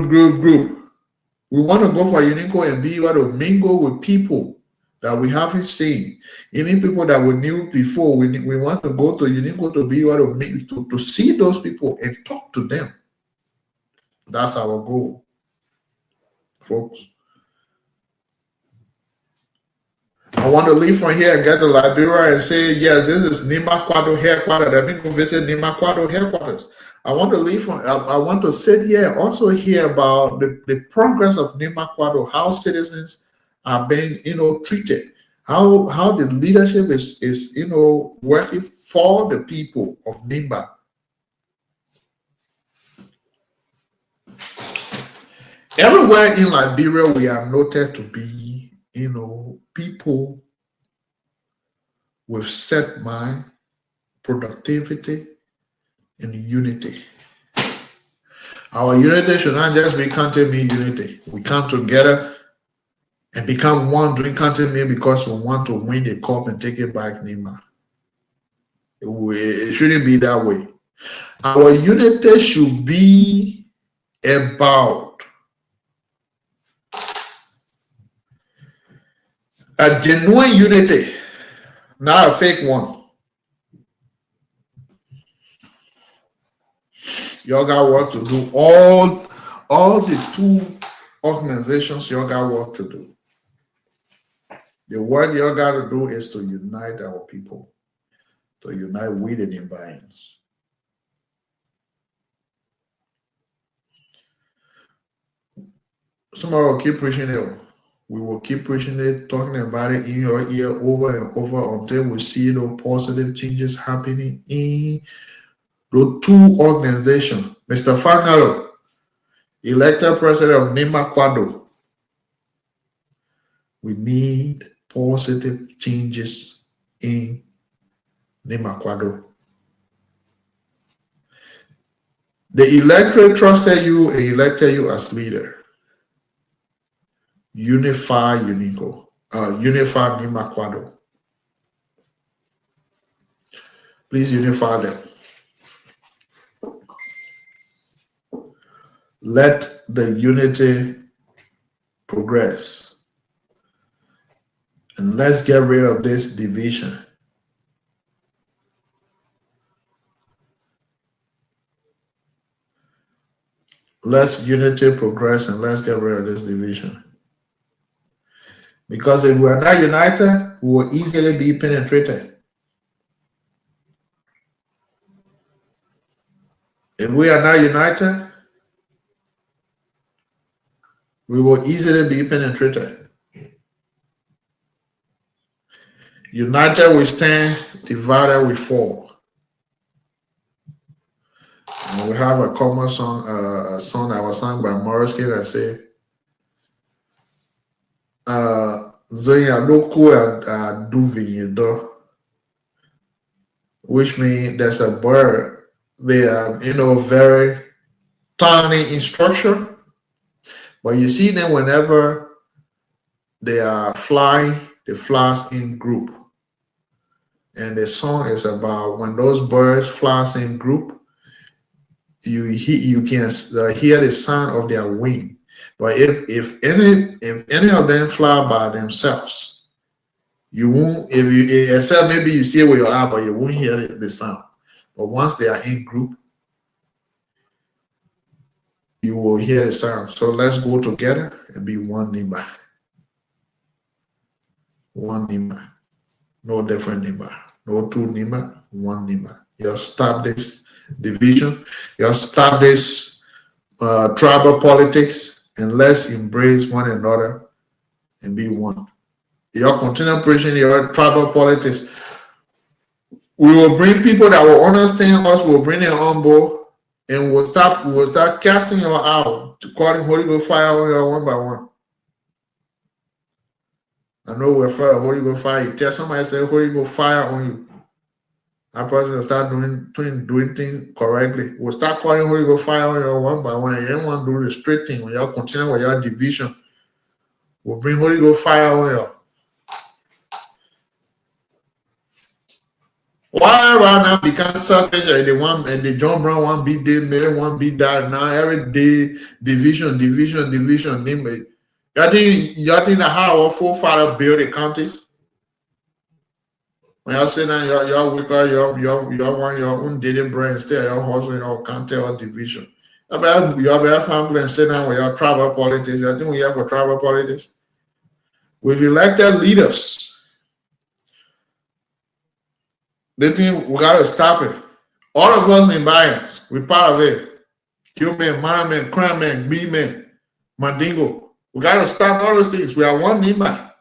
to go for a Unico and be able to mingle with people that we haven't seen, even people that we knew before. We want to go to Unico to be able to see those people and talk to them. That's our goal, folks. I want to leave from here and get to Liberia and say, yes, this is Nima Kwado headquarters. Let me go visit Nima Kwado headquarters. I want to leave from. I want to sit here and also hear about the progress of Nima Kwado, how citizens are being, treated, how the leadership is working for the people of Nimba. Everywhere in Liberia, we are noted to be, people with set mind, productivity, and unity. Our unity should not just be content me unity. We come together and become one doing content me because we want to win the cup and take it back, Nima. It shouldn't be that way. Our unity should be about a genuine unity, not a fake one. Y'all got work to do. All the two organizations, y'all got work to do. The work y'all got to do is to unite our people, to unite with the Nimbayans. Tomorrow will keep preaching it. We will keep preaching it, talking about it in your ear over and over until we see those positive changes happening in the two organizations. Mr. Fangalo, elected president of Nima Kwado. We need positive changes in Nima Kwado. The electorate trusted you and elected you as leader. Unify Unico, unify Nima Kwado. Please unify them. Let the unity progress. And let's get rid of this division. Let's unity progress and let's get rid of this division. Because if we are not united, we will easily be penetrated. If we are not united, we will easily be penetrated. United we stand, divided we fall. And we have a common song, a song that was sung by Morris King that said, which means there's a bird. They are, very tiny in structure, but you see them whenever they are flying, they fly in group. And the song is about when those birds fly in group, you can hear the sound of their wing. But if any of them fly by themselves, you won't, except maybe you see it with your eye, but you won't hear the sound. But once they are in group, you will hear the sound. So let's go together and be one Nima. One Nima. No different Nima. No two Nima, one Nima. You stop this division. You stop this tribal politics, and let's embrace one another and be one. You continue pushing your tribal politics. We will bring people that will understand us. We'll bring them on board, and we'll start casting you out, calling Holy Ghost fire on you one by one. I know we're afraid of Holy Ghost fire. You tell somebody, say Holy Ghost fire on you. That person will start doing things correctly. We'll start calling Holy Ghost fire on you one by one. You don't want to do the straight thing. When y'all continue with your division, we'll bring Holy Ghost fire on you. Why right now become selfish and they John Brown one beat this, Mary one beat that. Now every day division. Y'all think that how our forefather built the counties? When y'all say that y'all wake up, y'all want your own daily brain instead of your hustle, your county or division. Y'all better family and sit down with your tribal politics. I think we have for tribal politics. We've elected leaders. They think we gotta stop it. All of us in bias, we're part of it. Q-man, man, crime man, B-man, Mandingo. We gotta stop all those things. We are one Nima.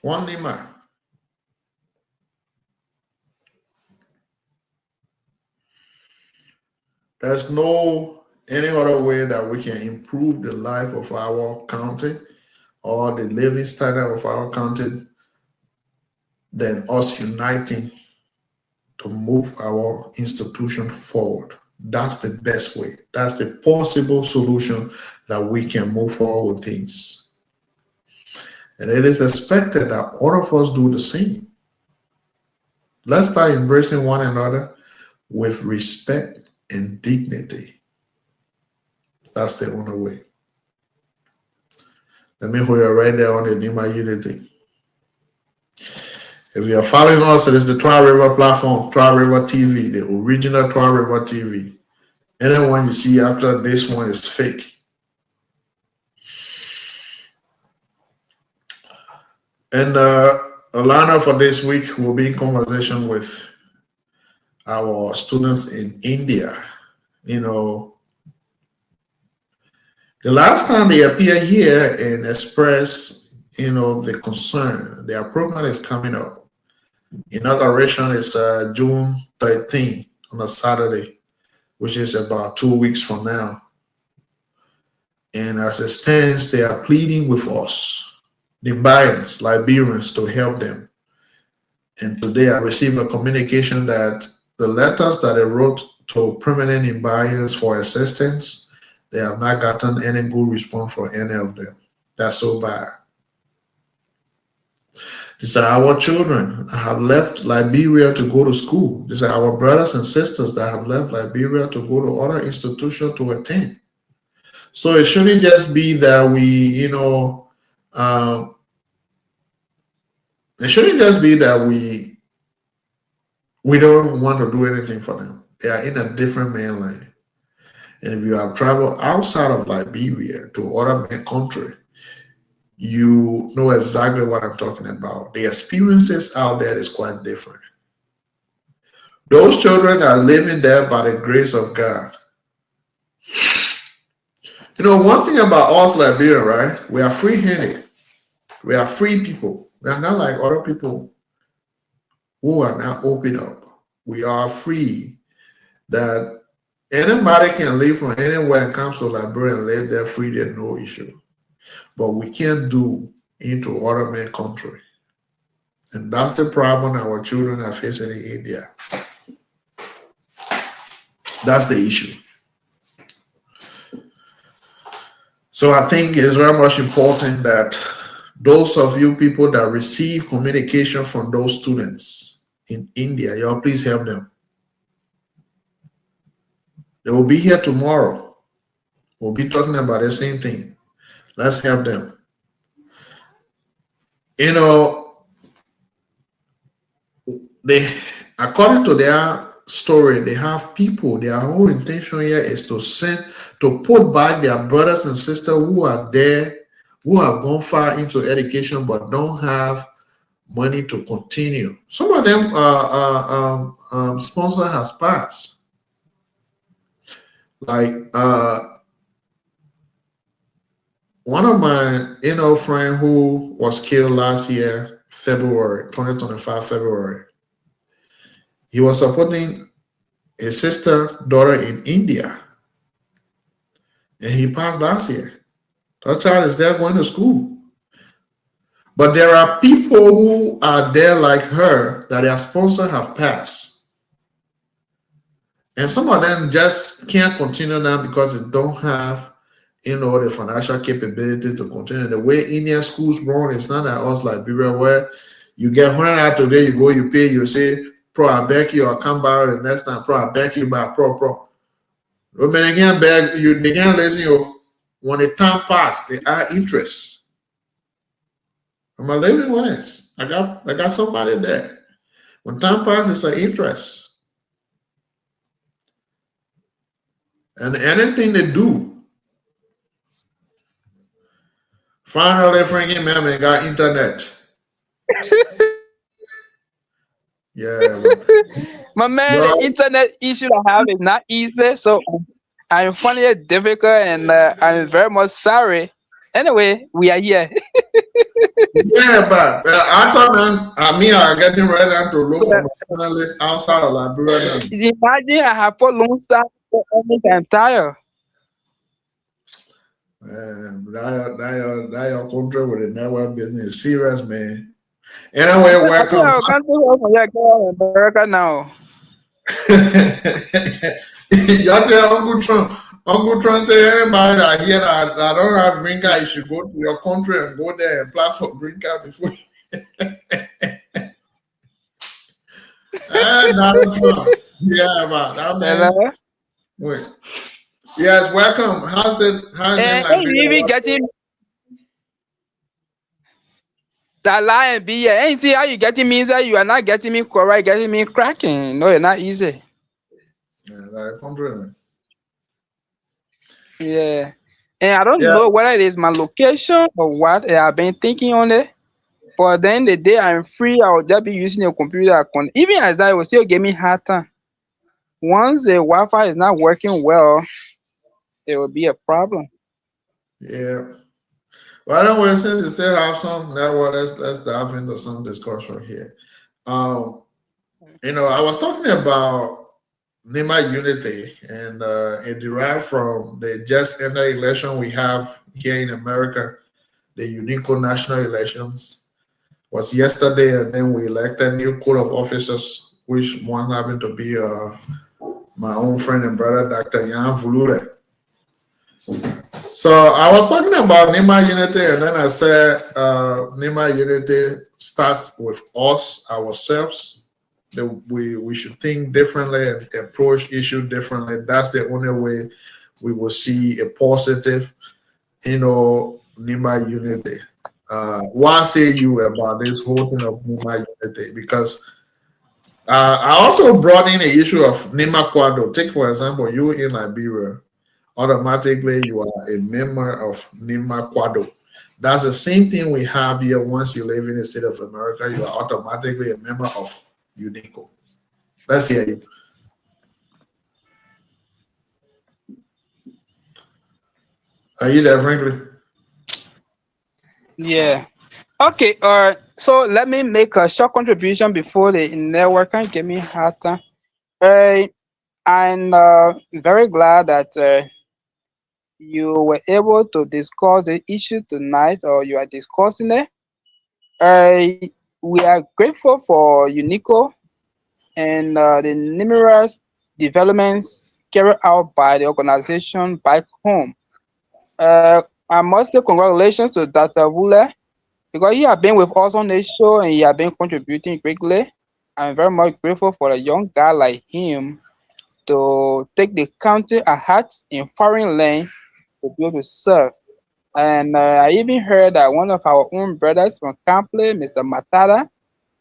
One Nima. There's no any other way that we can improve the life of our county or the living standard of our county than us uniting to move our institution forward. That's the best way. That's the possible solution that we can move forward with things. And it is expected that all of us do the same. Let's start embracing one another with respect and dignity. That's the only way. Let me hold you right there on the Nima Unity. If you are following us, it is the Twah River platform, Twah River TV, the original Twah River TV. Anyone you see after this one is fake. And a lineup for this week will be in conversation with our students in India. You know, the last time they appeared here and expressed, the concern, their program is coming up. Inauguration is June 13th on a Saturday, which is about 2 weeks from now. And as it stands, they are pleading with us, the Libyans, Liberians, to help them. And today I received a communication that the letters that they wrote to permanent Libyans for assistance, they have not gotten any good response from any of them. That's so bad. These are our children that have left Liberia to go to school. These are our brothers and sisters that have left Liberia to go to other institutions to attend. So it shouldn't just be that we, it shouldn't just be that we don't want to do anything for them. They are in a different mainland. And if you have traveled outside of Liberia to other countries, you know exactly what I'm talking about. The experiences out there is quite different. Those children are living there by the grace of God. One thing about us Liberians, right? We are free-handed. We are free people. We are not like other people who are not open up. We are free. That anybody can live from anywhere and come to Liberia and live there free, there's no issue. But we can't do into other men's country. And that's the problem our children are facing in India. That's the issue. So I think it's very much important that those of you people that receive communication from those students in India, y'all please help them. They will be here tomorrow. We'll be talking about the same thing. Let's help them. They, according to their story. They have people. Their whole intention here is to send, to put back their brothers and sisters who are there, who have gone far into education but don't have money to continue. Some of them sponsor has passed. Like one of my friend who was killed last year, February 2025, February. He was supporting a sister daughter in India, and he passed last year. That child is there going to school. But there are people who are there like her that their sponsor have passed. And some of them just can't continue now because they don't have, the financial capability to continue. The way Indian schools run, it's not like us Liberia where you get 100 out today, you go, you pay, you say, pro, I beg you, I'll come back the next time, pro, I beg you back, pro. When they can't beg you, they can't listen you. When the time pass, they are interest. I'm a living witness. I got somebody there. When time passes, it's an interest. And anything they do, finally, Frankie man got internet. Yeah. My man, the internet issue I have is not easy, so I'm finding it difficult, and I'm very much sorry. Anyway, we are here. Yeah, but I thought I'm getting ready to look for my journalist outside of Liberia now. Imagine I have put long time for the entire. That your country with the network business is serious, man. Anyway, welcome. I can't go America now. Y'all tell Uncle Trump. Uncle Trump say anybody that here that don't have green card, you should go to your country and go there and apply for green card before. Donald Trump. Yeah, man. That man. Wait. Yes, welcome. How's it? Hey, you even getting that lie and be here? Ain't see how you getting me that you are not getting me correct, getting me cracking. No, it's not easy. Yeah, like country. Yeah. And I don't know whether it is my location or what. I've been thinking on it. But then the day I'm free, I'll just be using a computer. Even as that, it will still give me hard time. Once the Wi-Fi is not working well, it will be a problem. Yeah. Well, anyway, since you still have some network, let's dive into some discussion here. I was talking about NEMA unity, and it derived from the just ended election we have here in America. The UNICO national elections was yesterday, and then we elected new code of officers, which one happened to be my own friend and brother, Dr. Jan Vulure. So I was talking about NEMA unity, and then I said NEMA unity starts with us, ourselves. We should think differently and approach issue differently. That's the only way we will see a positive, NEMA unity. What say you about this whole thing of NEMA unity? Because I also brought in the issue of NEMA Quadro. Take, for example, you in Liberia, automatically you are a member of NEMA Quadro. That's the same thing we have here. Once you live in the state of America, you are automatically a member of UNICO. Let's hear you. Are you there, Franklin? Yeah. Okay. So let me make a short contribution before the network can give me hard time. I'm very glad that you were able to discuss the issue tonight, or you are discussing it. We are grateful for UNICO and the numerous developments carried out by the organization back home. I must say congratulations to Dr. Wule, because he has been with us on this show and he has been contributing greatly. I'm very much grateful for a young guy like him to take the country at heart in foreign land to be able to serve. And I even heard that one of our own brothers from Campley, Mr. Matata,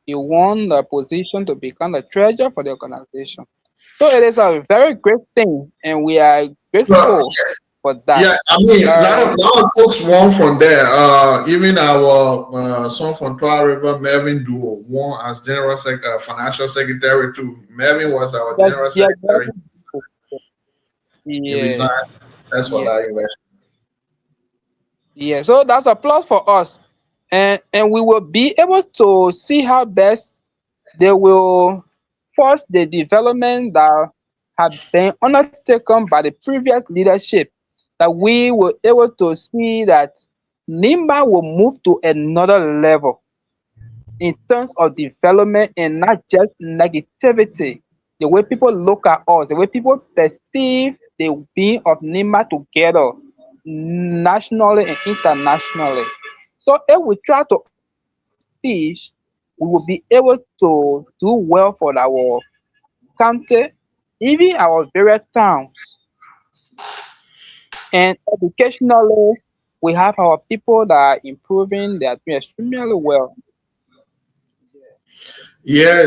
he won the position to become the treasurer for the organization. So it is a very great thing, and we are Well, grateful for that. yeah, I mean, a lot Uh, of folks won from there. Even our son from Twah River, Melvin Duo, won as financial secretary too. Melvin was our general yeah, secretary. He yeah, resigned. That's for yeah, that election. yeah. So that's a plus for us, and we will be able to see how best they will force the development that have been undertaken by the previous leadership. That we were able to see that Nimba will move to another level in terms of development and not just negativity. The way people look at us, the way people perceive the being of Nima together, nationally and internationally. So if we try to unleash, we will be able to do well for our country, even our various towns. And educationally, we have our people that are improving, they are doing extremely well. Yeah,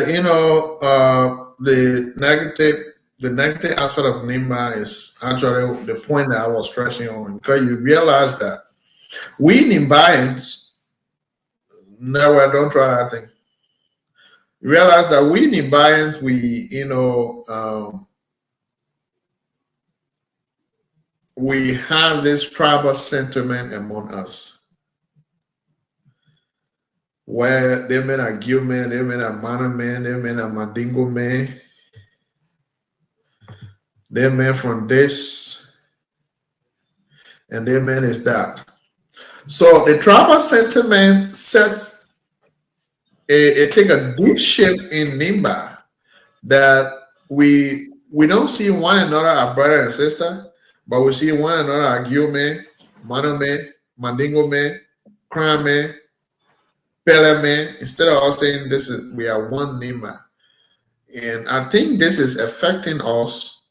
the negative aspect of Nima is actually the point that I was stressing on because you realize that we Nimbayans, never don't try that thing. You realize that we Nimbayans, we have this tribal sentiment among us where they men are Gil men, they men are Mana men, they men are Mandingo men, they men from this, and they men is that. So the tribal sentiment sets take a deep shape in Nimba that we don't see one another as brother and sister, but we see one another as Gil men, Mana men, Mandingo men, Crime men, Pele men. Instead of us saying this is we are one Nimba. And I think this is affecting us.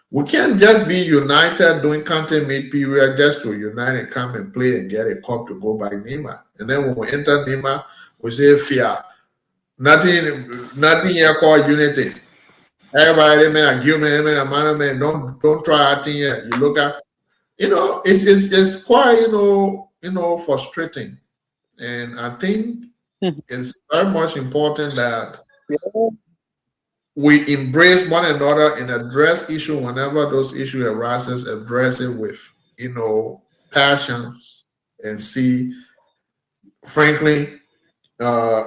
We can't just be united doing content mid period just to unite and come and play and get a cup to go by Nima. And then when we enter Nima, we say fear. Nothing here called unity. Everybody man a give man, a man, man, don't try that thing here. You look at it's quite frustrating. And I think it's very much important that we embrace one another and address issue whenever those issue arises, address it with passion and see. Frankly, uh,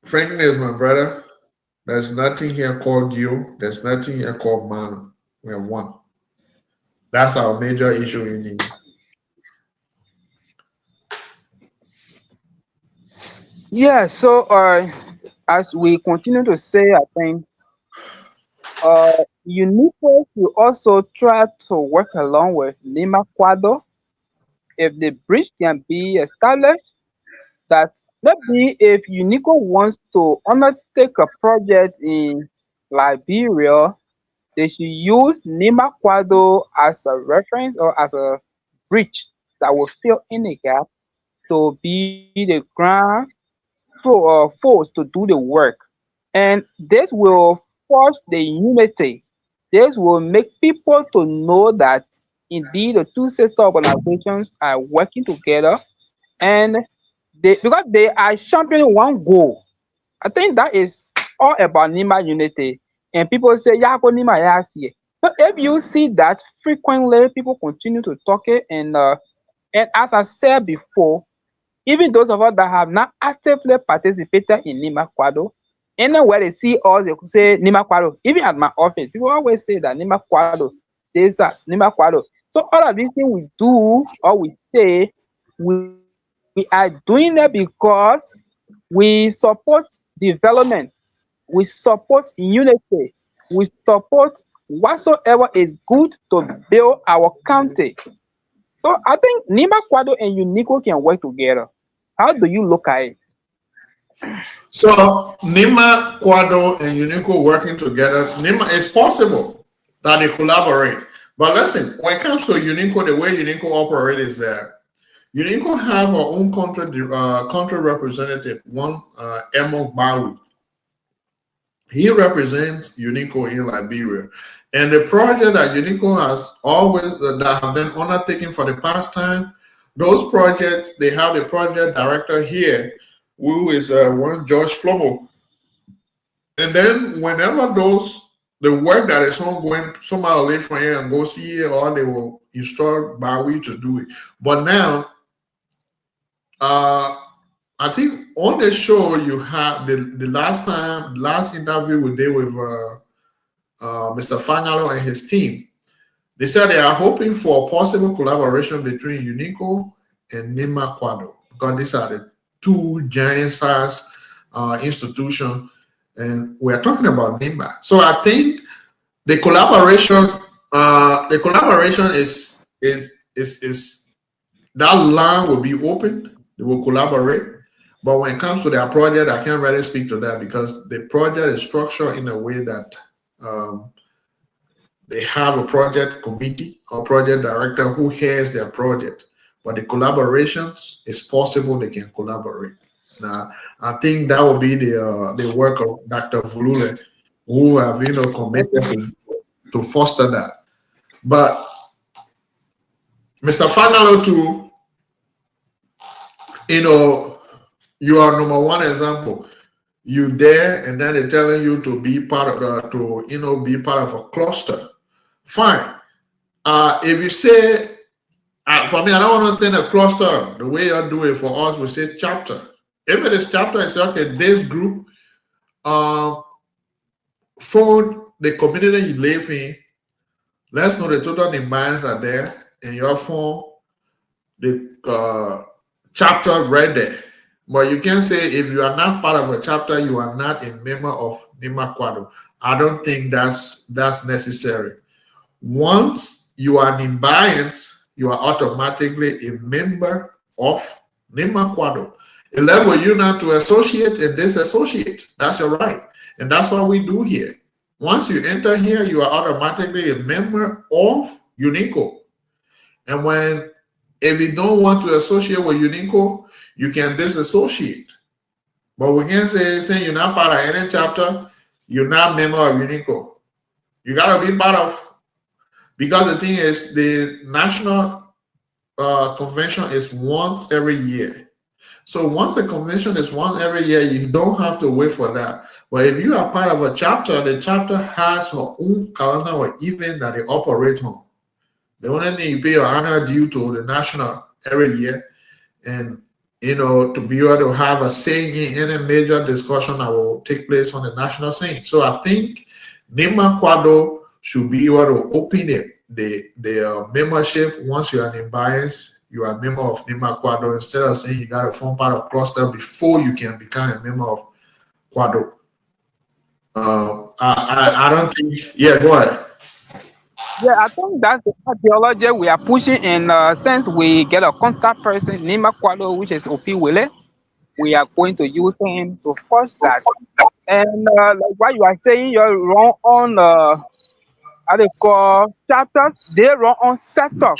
Franklin is my brother. There's nothing here called you. There's nothing here called man. We are one. That's our major issue in India. Yeah, so as we continue to say, I think Uniquest will also try to work along with Lima Quadro if the bridge can be established. That maybe if Unico wants to undertake a project in Liberia, they should use Lima Quadro as a reference or as a bridge that will fill in the gap to be the ground force to do the work. And this will force the unity. This will make people to know that indeed the two sister organizations are working together and they because they are championing one goal. I think that is all about Nima unity. And people say, Yako Nima Yasi. But if you see that frequently, people continue to talk it, and as I said before, even those of us that have not actively participated in Nima Quado, anywhere they see us, they could say Nima Quado. Even at my office, people always say that Nima Quado, there's a Nima Quado. So all of these things we do or we say, we are doing it because we support development, we support unity, we support whatsoever is good to build our country. So I think Nima Quado and Unico can work together. How do you look at it? So Nima, Quado, and Unico working together, Nima it's possible that they collaborate. But listen, when it comes to Unico, the way Unico operate is that Unico have our own country representative, one Emo Bawi. He represents UNICO in Liberia. And the project that UNICO has always that have been undertaken for the past time, those projects, they have a project director here who is one George Flomo. And then whenever the work that is ongoing, somebody will leave from here and go see it, or they will instruct Bowie to do it. But now, uh, I think on the show you have the last interview we did with Mr. Fangalo and his team. They said they are hoping for a possible collaboration between UNICO and Nima Quado, because these are the two giant size institutions, and we are talking about Nima. So I think the collaboration is that line will be open. They will collaborate. But when it comes to their project, I can't really speak to that because the project is structured in a way that they have a project committee or project director who heads their project. But the collaborations is possible; they can collaborate. Now, I think that will be the work of Dr. Vulule, who have committed to foster that. But Mr. Fangalo too, you are number one example. You there, and then they're telling you to be part of be part of a cluster. Fine. If you say, for me, I don't understand a cluster the way you do it. For us, we say chapter. If it is chapter, I say, okay, this group phone the community you live in. Let's know the total demands are there in your phone. The chapter right there. But you can say if you are not part of a chapter, you are not a member of Nima Quado. I don't think that's necessary. Once you are in Imbians, you are automatically a member of Nima Quado. A level you not to associate and disassociate. That's your right. And that's what we do here. Once you enter here, you are automatically a member of UNICO. And if you don't want to associate with UNICO, you can disassociate. But we can't say you're not part of any chapter, you're not a member of UNICO. You got to be part of, because the thing is, the national convention is once every year. So once the convention is once every year, you don't have to wait for that. But if you are part of a chapter, the chapter has her own calendar or event that they operate on. The only thing you pay your annual due to the national every year, and to be able to have a say in any major discussion that will take place on the national scene. So I think Nima Quado should be able to open the membership. Once you are in bias, you are a member of Nima Quado, instead of saying you got to form part of cluster before you can become a member of Quado. I don't think. Yeah, go ahead. Yeah, I think that's the ideology we are pushing. And since we get a contact person, Nima Kwalo, which is Opi Wile, we are going to use him to force that. And like what you are saying, you run on how they call chapters, they run on setup.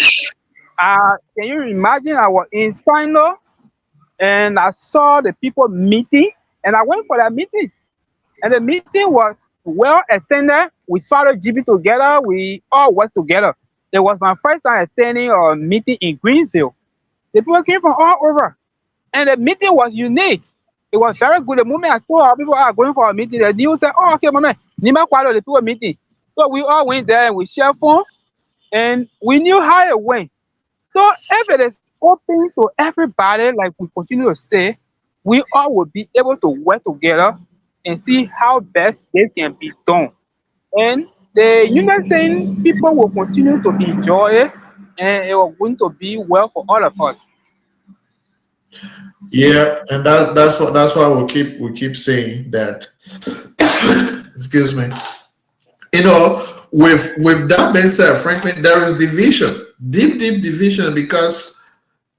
Can you imagine? I was in Sino and I saw the people meeting, and I went for that meeting. And the meeting was well attended. We started GB together. We all worked together. It was my first time attending a meeting in Greenville. The people came from all over. And the meeting was unique. It was very good. The moment I told our people are going for a meeting, the news said, oh, okay, man, Nima Kwalo, the people meeting. So we all went there and we shared phone, and we knew how it went. So if it is open to everybody, like we continue to say, we all will be able to work together and see how best this can be done. And the union saying people will continue to enjoy it, and it will going to be well for all of us. Yeah, and that's why we keep saying that. Excuse me. With that being said, frankly, there is division, deep division, because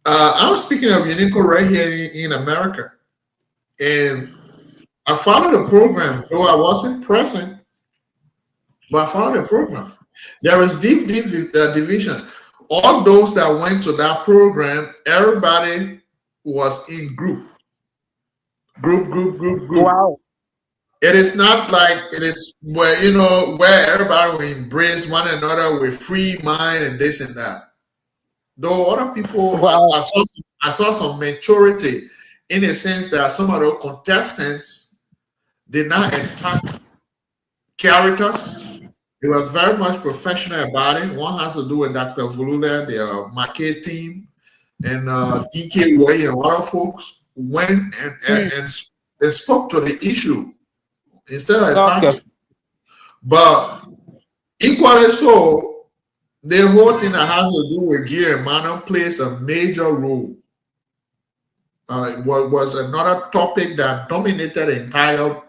I'm speaking of UNICO right here in America, and I followed the program, though I wasn't present, but I followed the program. There is deep division. All those that went to that program, everybody was in group. Wow. It is not like it is where you know where everybody will embrace one another with free mind and this and that. Though other people, Wow. I saw some maturity in a sense that some of the contestants did not attack characters. They were very much professional about it. One has to do with Dr. Vulula, their market team, and DK Way and other folks went Mm, and spoke to the issue instead of okay. attacking. But equally so, the whole thing that has to do with gear and manner plays a major role. Was another topic that dominated the entire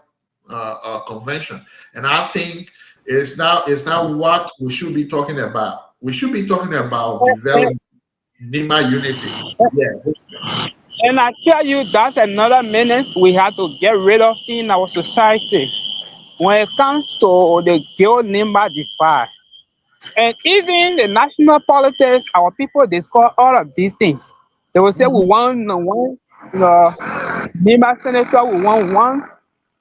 convention, and I think it's now what we should be talking about. We should be talking about And, developing NIMA unity. Yeah. and I tell you, that's another menace we have to get rid of in our society when it comes to the girl number divide. And even the national politics, our people discuss all of these things. They will say we Mhm. want one Nima senator, we want one,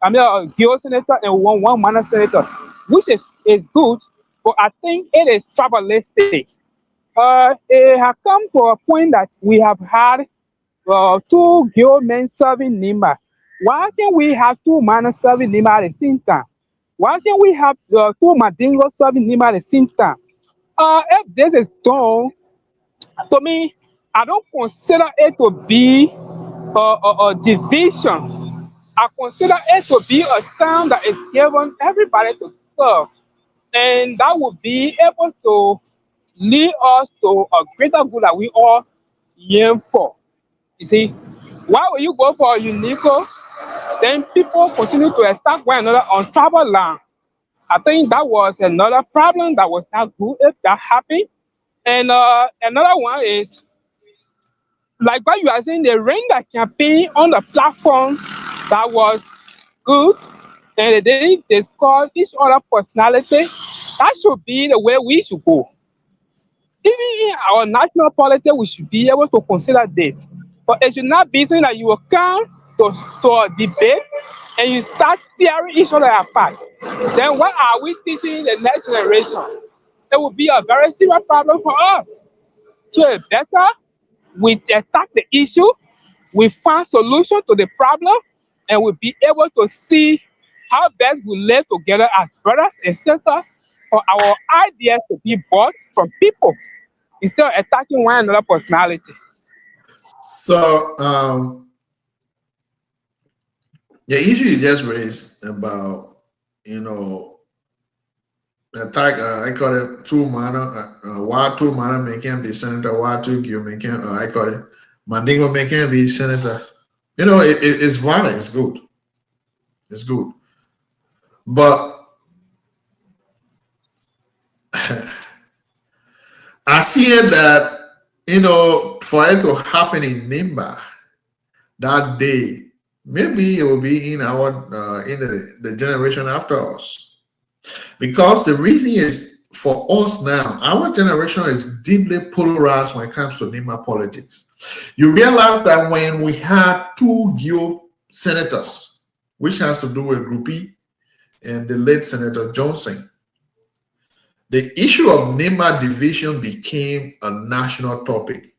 I mean, a girl senator, and we want one man senator, which is good, but I think it is tribalistic. It has come to a point that we have had two girl men serving Nima. Why can't we have two men serving Nima at the same time? Why can't we have two Madingos serving Nima at the same time? If this is done, to me, I don't consider it to be a division. I consider it to be a time that is given everybody to serve, and that would be able to lead us to a greater good that we all yearn for. You see, why will you go for a Unico? Then people continue to attack one another on tribal land. I think that was another problem that was not good if that happened. And another one is like what you are saying, the render campaign on the platform that was good, and they didn't discuss each other personality. That should be the way we should go. Even in our national politics, we should be able to consider this. But it should not be something that you will come to a debate and you start tearing each other apart. Then what are we teaching the next generation? It will be a very serious problem for us. So it's better we attack the issue, we find solution to the problem, and we'll be able to see how best we live together as brothers and sisters for our ideas to be bought from people instead of attacking one another personality. So the issue you just raised about you know attack I call it two mana why two mana making be senator why two you making I call it Mandingo making be senator. It's violent. It's good. It's good. But I see it that for it to happen in Nimba that day, maybe it will be in our in the generation after us. Because the reason is for us now, our generation is deeply polarized when it comes to Nima politics. You realize that when we had two Geo senators, which has to do with Groupie and the late Senator Johnson, the issue of Nima division became a national topic.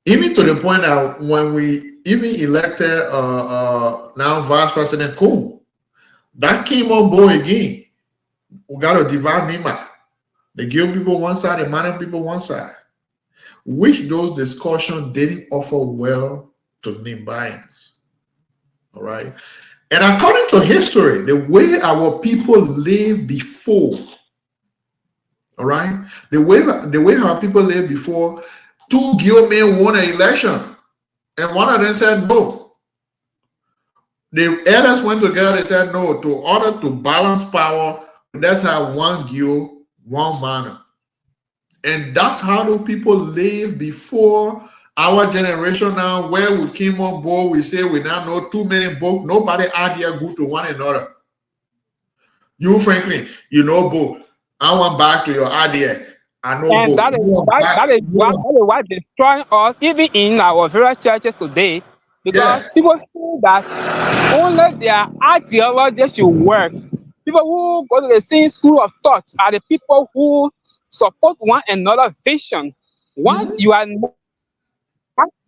Even to the point that when we even elected now Vice President Cole, that came on board again. We got to divide Nima. They give people one side, they manage people one side. Which those discussions didn't offer well to Nimbians. All right. And according to history, the way our people lived before, all right, the way our people lived before, two Gil men won an election, and one of them said no. The elders went together. They said no. To order to balance power, let's have one Gil, one manner, and that's how the people live before our generation. Now, where we came on board, we say we now know too many books. Nobody idea good to one another. You, Franklin, you know book. I want back to your idea. I know And book. that is what destroying us, even in our various churches today. Yeah, because people feel that only their ideology should work. People who go to the same school of thought are the people who support one another vision. Once you are not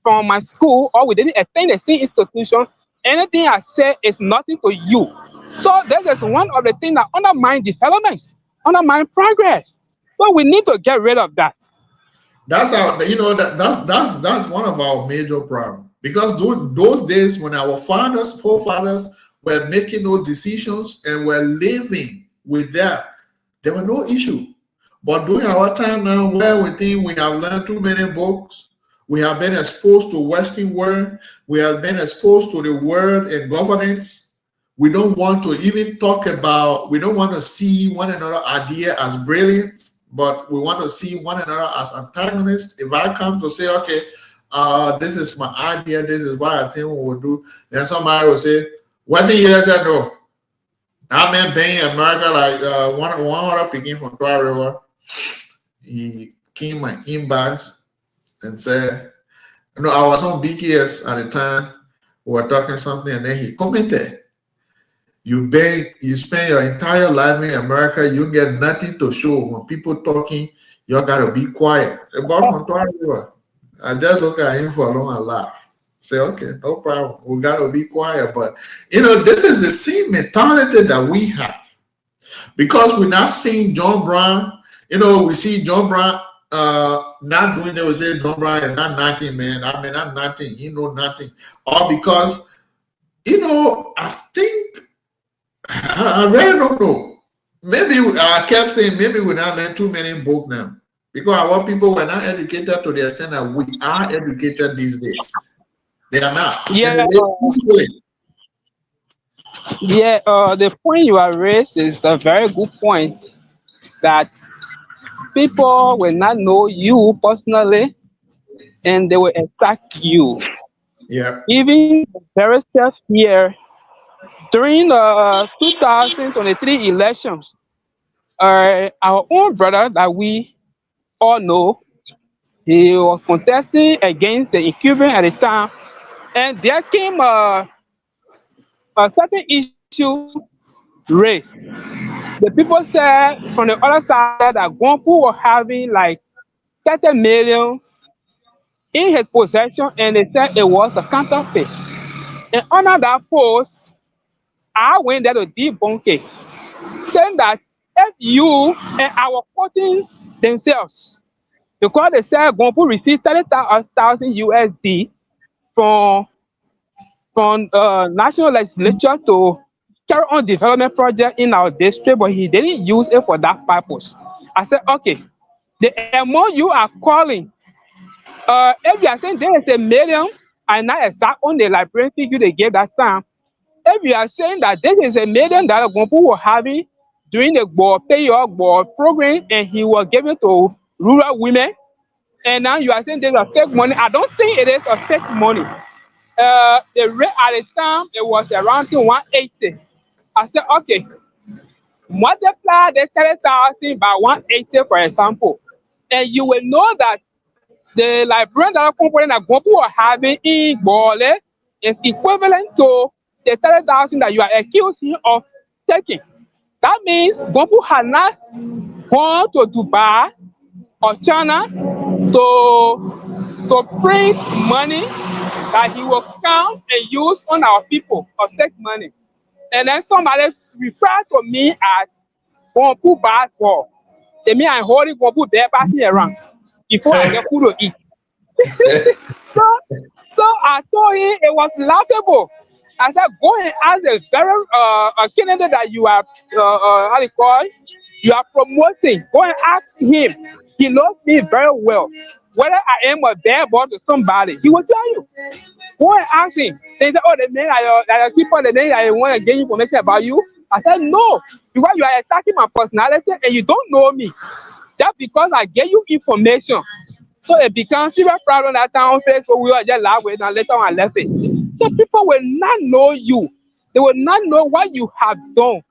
from my school or we didn't attend the same institution, anything I say is nothing to you. So this is one of the things that undermine developments, undermine progress. So we need to get rid of that. that's how that's one of our major problems because those days when our fathers, forefathers were making those decisions and were living with that, there were no issue. But during our time now, where we think we have learned too many books, we have been exposed to Western world, we have been exposed to the world and governance. We don't want to even talk about, we don't want to see one another idea as brilliant, but we want to see one another as antagonists. If I come to say, okay, this is my idea, this is what I think we will do, then somebody will say, what do you guys know? I man being in America, like one other picking from Twah River, he came my inbox and said, I was on BKS at the time. We were talking something, and then he commented, you spend your entire life in America, you get nothing to show. When people talking, you gotta be quiet." About from Twah River. I just look at him for a long and laugh. Say, okay, no problem. We gotta be quiet. But this is the same mentality that we have. Because we're not seeing John Brown, we see John Brown not doing it. We say John Brown is not nothing, man. I mean, not nothing. He know nothing. Or because, I think, I really don't know. Maybe I kept saying maybe we're not learning too many books now. Because our people were not educated to the extent that we are educated these days. They are not. And Yeah, they live peacefully. yeah. The point you have raised is a very good point. That people will not know you personally, and they will attack you. Yeah. Even the very self here during the 2023 elections, our own brother that we all know, he was contesting against the incumbent at the time, and there came a certain issue raised. The people said from the other side that Gwonpu was having like 30 million in his possession, and they said it was a counterfeit. And under that post, I went there to debunk it, saying that if you and our quoting themselves, because they said Gwonpu received 30,000 USD from national legislature to carry on development project in our district, but he didn't use it for that purpose. I said, okay, the amount you are calling, if you are saying there is a million and not exact on the library figure they gave that time, if you are saying that this is $1 million Gwonpu was having during the payoff program and he was giving to rural women, and now you are saying there's a fake money, I don't think it is a fake money. The rate at the time it was around 180. I said, okay, multiply this 30,000 by 180, for example, and you will know that the librarian that component that Gwonpu was having in Bole is equivalent to the 30,000 that you are accusing of taking. That means Gwonpu had not gone to Dubai or China to print money that he will count and use on our people or take money. And then somebody referred to me as Gwonpu bad boy. They mean I'm holding Gwonpu there passing around before I get food to eat. so so I told him it was laughable. I said, go and ask a very candidate that you are how do you call it? You are promoting. Go and ask him. He knows me very well. Whether I am a bad boy to somebody, he will tell you. Go and ask him. They say, oh, the name that people, the name I want to get information about you. I said, no, because you are attacking my personality and you don't know me. Just because I gave you information. So it becomes serious problem that time on Facebook. We were just laugh with and later on I left it. So people will not know you. They will not know what you have done.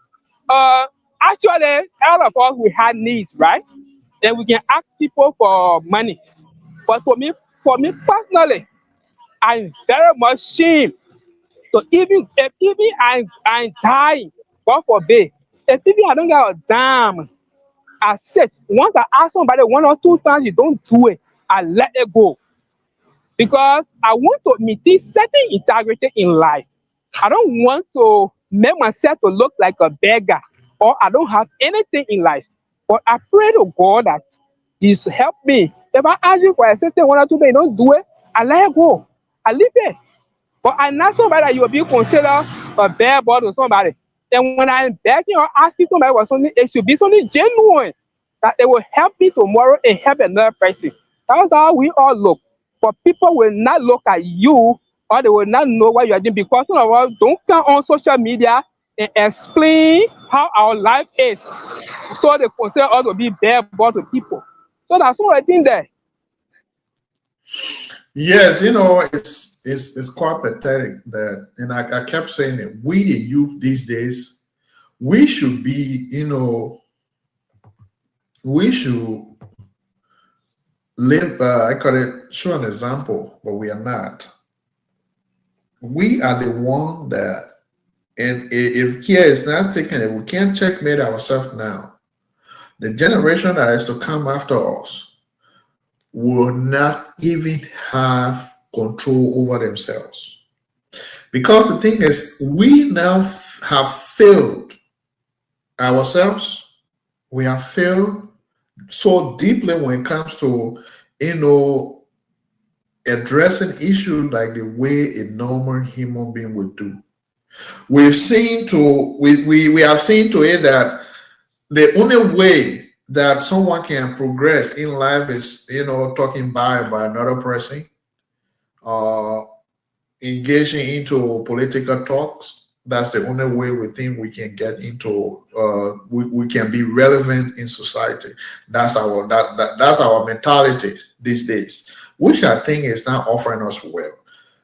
Actually, all of us we had needs, right? And we can ask people for money. But for me personally, I'm very much ashamed. So even if even I'm dying, God forbid, if even I don't get a dime, I said once I ask somebody one or two times, you don't do it, I let it go because I want to maintain certain integrity in life. I don't want to make myself to look like a beggar or I don't have anything in life. But I pray to God that He's help me. If I ask you for assistance one or two days, you don't do it, I let it go. I leave it. But I'm not somebody that you will be considered a bad boy to somebody. And when I'm begging or asking somebody for something, it should be something genuine that it will help me tomorrow and help another person. That's how we all look. But people will not look at you or they will not know what you are doing because some of us don't come on social media and explain how our life is. So they consider us to be bad boys to people. So that's what I think there. Yes, it's quite pathetic that, and I kept saying it. We the youth these days, we should be, we should live. I call it show an example, but we are not. We are the one that, and if care is not taken, if we can't checkmate ourselves now, the generation that is to come after us will not even have control over themselves. Because the thing is, we now have failed ourselves. We have failed so deeply when it comes to, you know, addressing issues like the way a normal human being would do. We have seen to it that the only way that someone can progress in life is, talking by another person, uh, engaging into political talks. That's the only way we think we can get into we can be relevant in society. That's our mentality these days, which I think is not offering us well.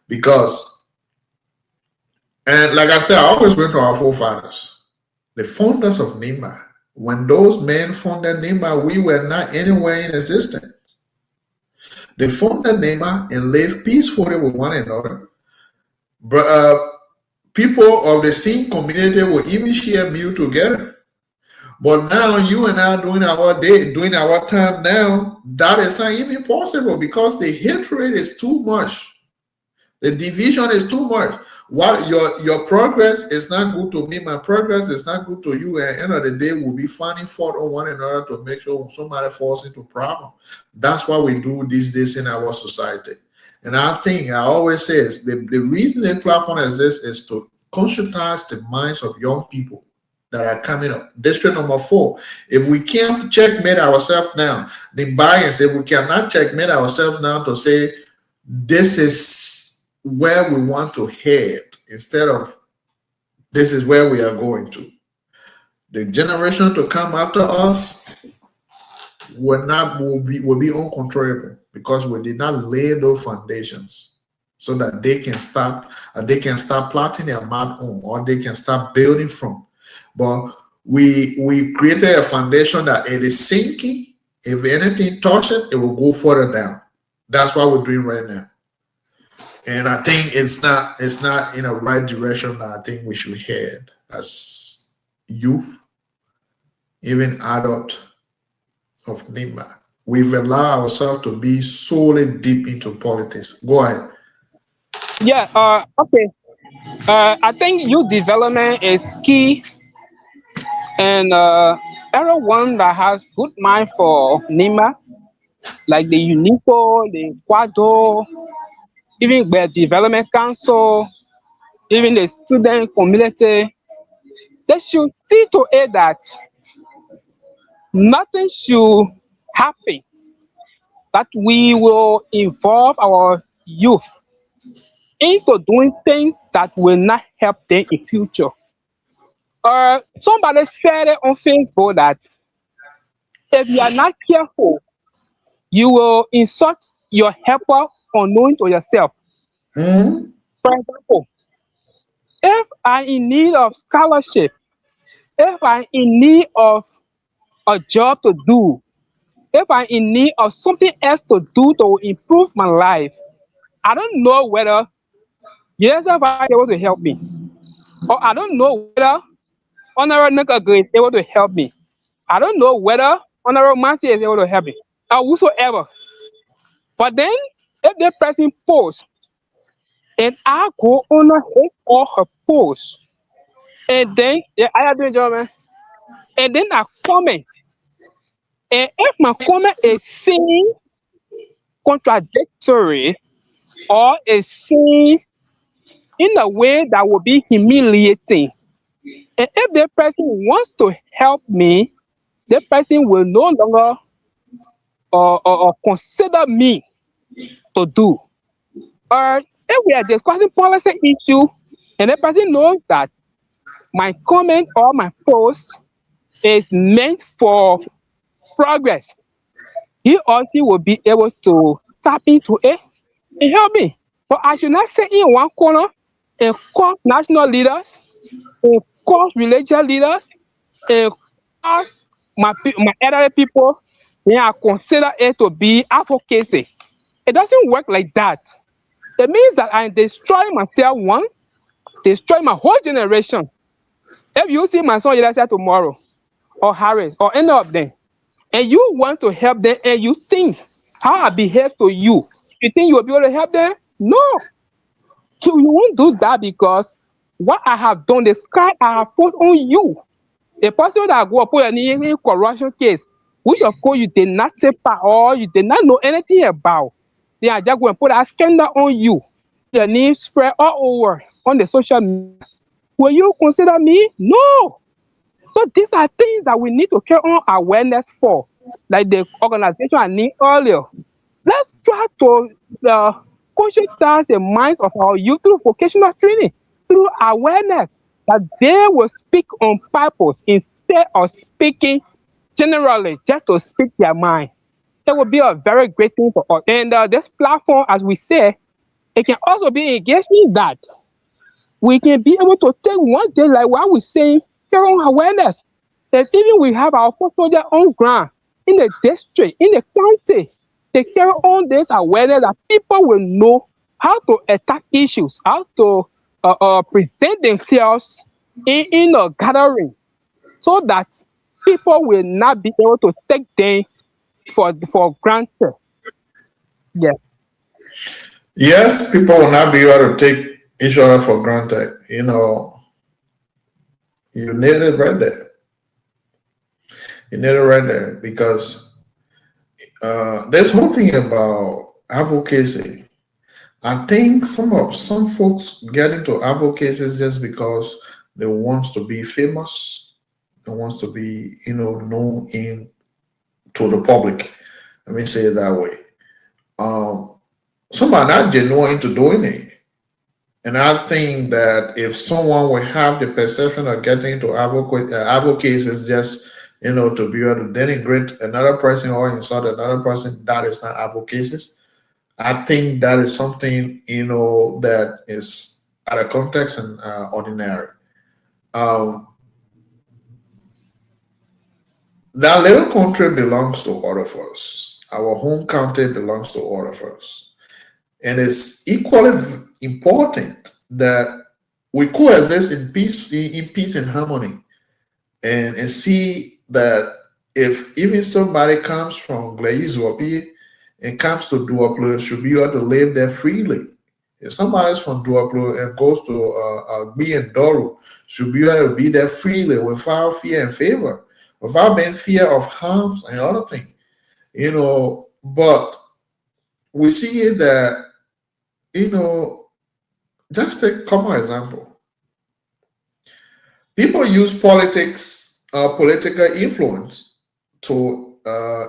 Because, and like I said, I always went to our forefathers, the founders of Nima. When those men founded Nima, we were not anywhere in existence. They founded Nima and lived peacefully with one another. But people of the same community will even share meal together. But now you and I doing our day, doing our time now, that is not even possible because the hatred is too much. The division is too much. What your progress is not good to me, my progress is not good to you. At the end of the day, we'll be finding fault on one another to make sure somebody falls into problem. That's what we do these days in our society. And I always say is the reason the platform exists is to conscientize the minds of young people that are coming up. District number 4. If we can't checkmate ourselves now, the bias, if we cannot checkmate ourselves now to say this is where we want to head instead of this is where we are going to. The generation to come after us will be uncontrollable because we did not lay those foundations so that they can start plotting their map on or they can start building from. But we created a foundation that it is sinking. If anything touch it, it will go further down. That's what we're doing right now. And I think it's not in a right direction that I think we should head as youth, even adult of Nima. We've allowed ourselves to be solely deep into politics. Go ahead. Yeah, okay. I think youth development is key, and everyone that has good mind for Nima, like the UNICO, the Quado, even the Development Council, even the student community, they should see to it that nothing should happen that we will involve our youth into doing things that will not help them in future. Somebody said it on Facebook that if you are not careful, you will insult your helper unknowing to yourself. Mhm. For example, if I'm in need of scholarship, if I'm in need of a job to do, if I'm in need of something else to do to improve my life, I don't know whether yourself are able to help me, or I don't know whether Honorable Nakaga is able to help me. I don't know whether Honorable Mercy is able to help me, or whosoever. But then, if the person posts, and I go on his or her post, and then, yeah, I am doing job, man. And then I comment, and if my comment is seen contradictory or is seen in a way that will be humiliating, and if the person wants to help me, the person will no longer consider me to do. Or if we are discussing policy issue and the person knows that my comment or my post is meant for progress, he or she will be able to tap into it and help me. But I should not sit in one corner and call national leaders, and call religious leaders, and cause my elderly people, and I consider it to be advocacy. It doesn't work like that. It means that I destroy myself, one, destroy my whole generation. If you see my son Yelasa tomorrow, or Harris, or any of them, and you want to help them, and you think how I behave to you, you think you will be able to help them? No, you won't do that, because what I have done, the scar I have put on you, the person that go put any corruption case, which of course you did not take part or you did not know anything about, they are just going to put a scandal on you. The name spread all over on the social media. Will you consider me? No. So these are things that we need to carry on awareness for, like the organization I named earlier. Let's try to conscientize the minds of our youth through vocational training, through awareness, that they will speak on purpose instead of speaking generally just to speak their mind. That will be a very great thing for us. And this platform, as we say, it can also be engaged in that. We can be able to take one day, like what we're saying, carry on awareness. That even we have our foot soldier on ground in the district, in the county, they carry on this awareness that people will know how to attack issues, how to present themselves in a gathering, so that people will not be able to take them for granted. Yeah. Yes, people will not be able to take each other for granted. You need it right there. You need it right there, because there's one thing about advocacy. I think some folks get into advocacy just because they want to be famous, they want to be known in to the public. Let me say it that way. Some are not genuine to doing it. And I think that if someone will have the perception of getting into advocacy just to be able to denigrate another person or insult another person, that is not advocacy. I think that is something that is out of context and ordinary. That little country belongs to all of us. Our home county belongs to all of us. And it's equally important that we coexist in peace and harmony, and see that if even somebody comes from Glaizwapi and comes to Duaplo, should be able to live there freely. If somebody's from Duaplo and goes to be in Doru, should be able to be there freely without fear and favor, without being fear of harms and other things. But we see that, just a common example. People use political influence to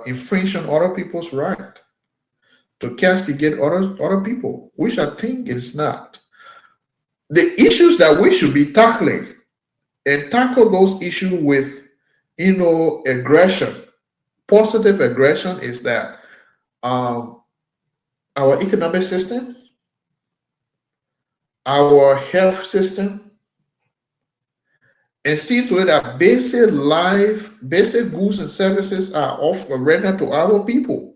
infringe on other people's right, to castigate other people, which I think is not. The issues that we should be tackling, and tackle those issues with, aggression, positive aggression, is that our economic system, our health system, and see to it that basic goods and services are rendered to our people.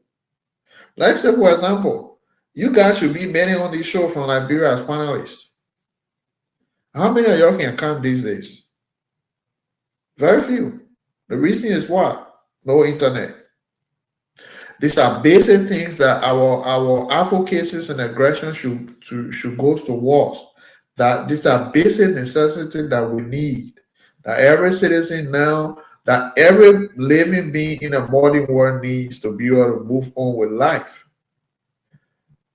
Let's say, for example, You guys should be many on this show from Liberia as panelists. How many of y'all can come these days? Very few. The reason is what? No internet. These are basic things that our advocacies and aggression should go towards. That these are basic necessities that we need. That every citizen now, that every living being in a modern world needs to be able to move on with life.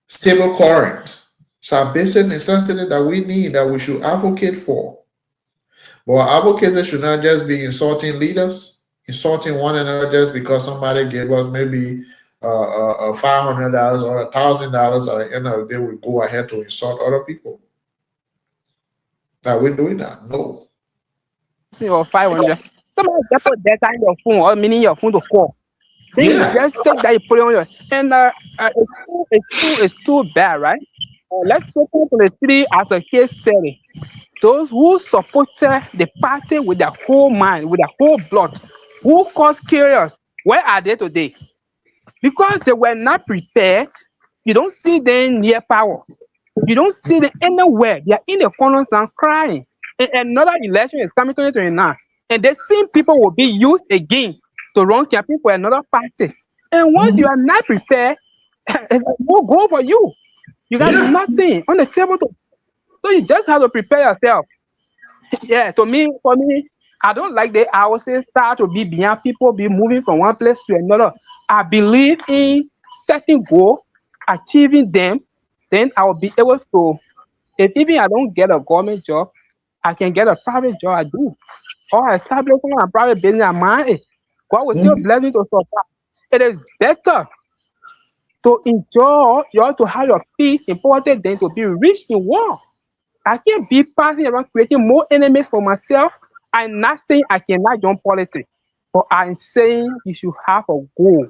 Stable current. It's a basic necessity that we need, that we should advocate for. But our advocacy should not just be insulting leaders, insulting one another just because somebody gave us maybe $500 or $1,000. At the end of the day, we go ahead to insult other people. Are we doing that? No. Or 500. Somebody just put data in your phone or meaning your phone to call. Then you just take that, you put it on your, and it's too bad, right? Let's take to the three as a case study. Those who supported the party with their whole mind, with their whole blood, who caused chaos, where are they today? Because they were not prepared. You don't see them near power. You don't see them anywhere. They are in the corners and crying. And another election is coming 2029. And the same people will be used again to run campaign for another party. And once you are not prepared, it's like no go for you. You got nothing on the table to, so you just have to prepare yourself. Yeah, for me, I don't like the houses start to be behind people, be moving from one place to another. I believe in setting goals, achieving them, then I will be able to, if even I don't get a government job, I can get a private job, I do. Or establish a private business of mine. God will still bless me to survive. It is better to enjoy, you have to have your peace important than to be rich in war. I can't be passing around creating more enemies for myself. I'm not saying I cannot join politics, but I'm saying you should have a goal.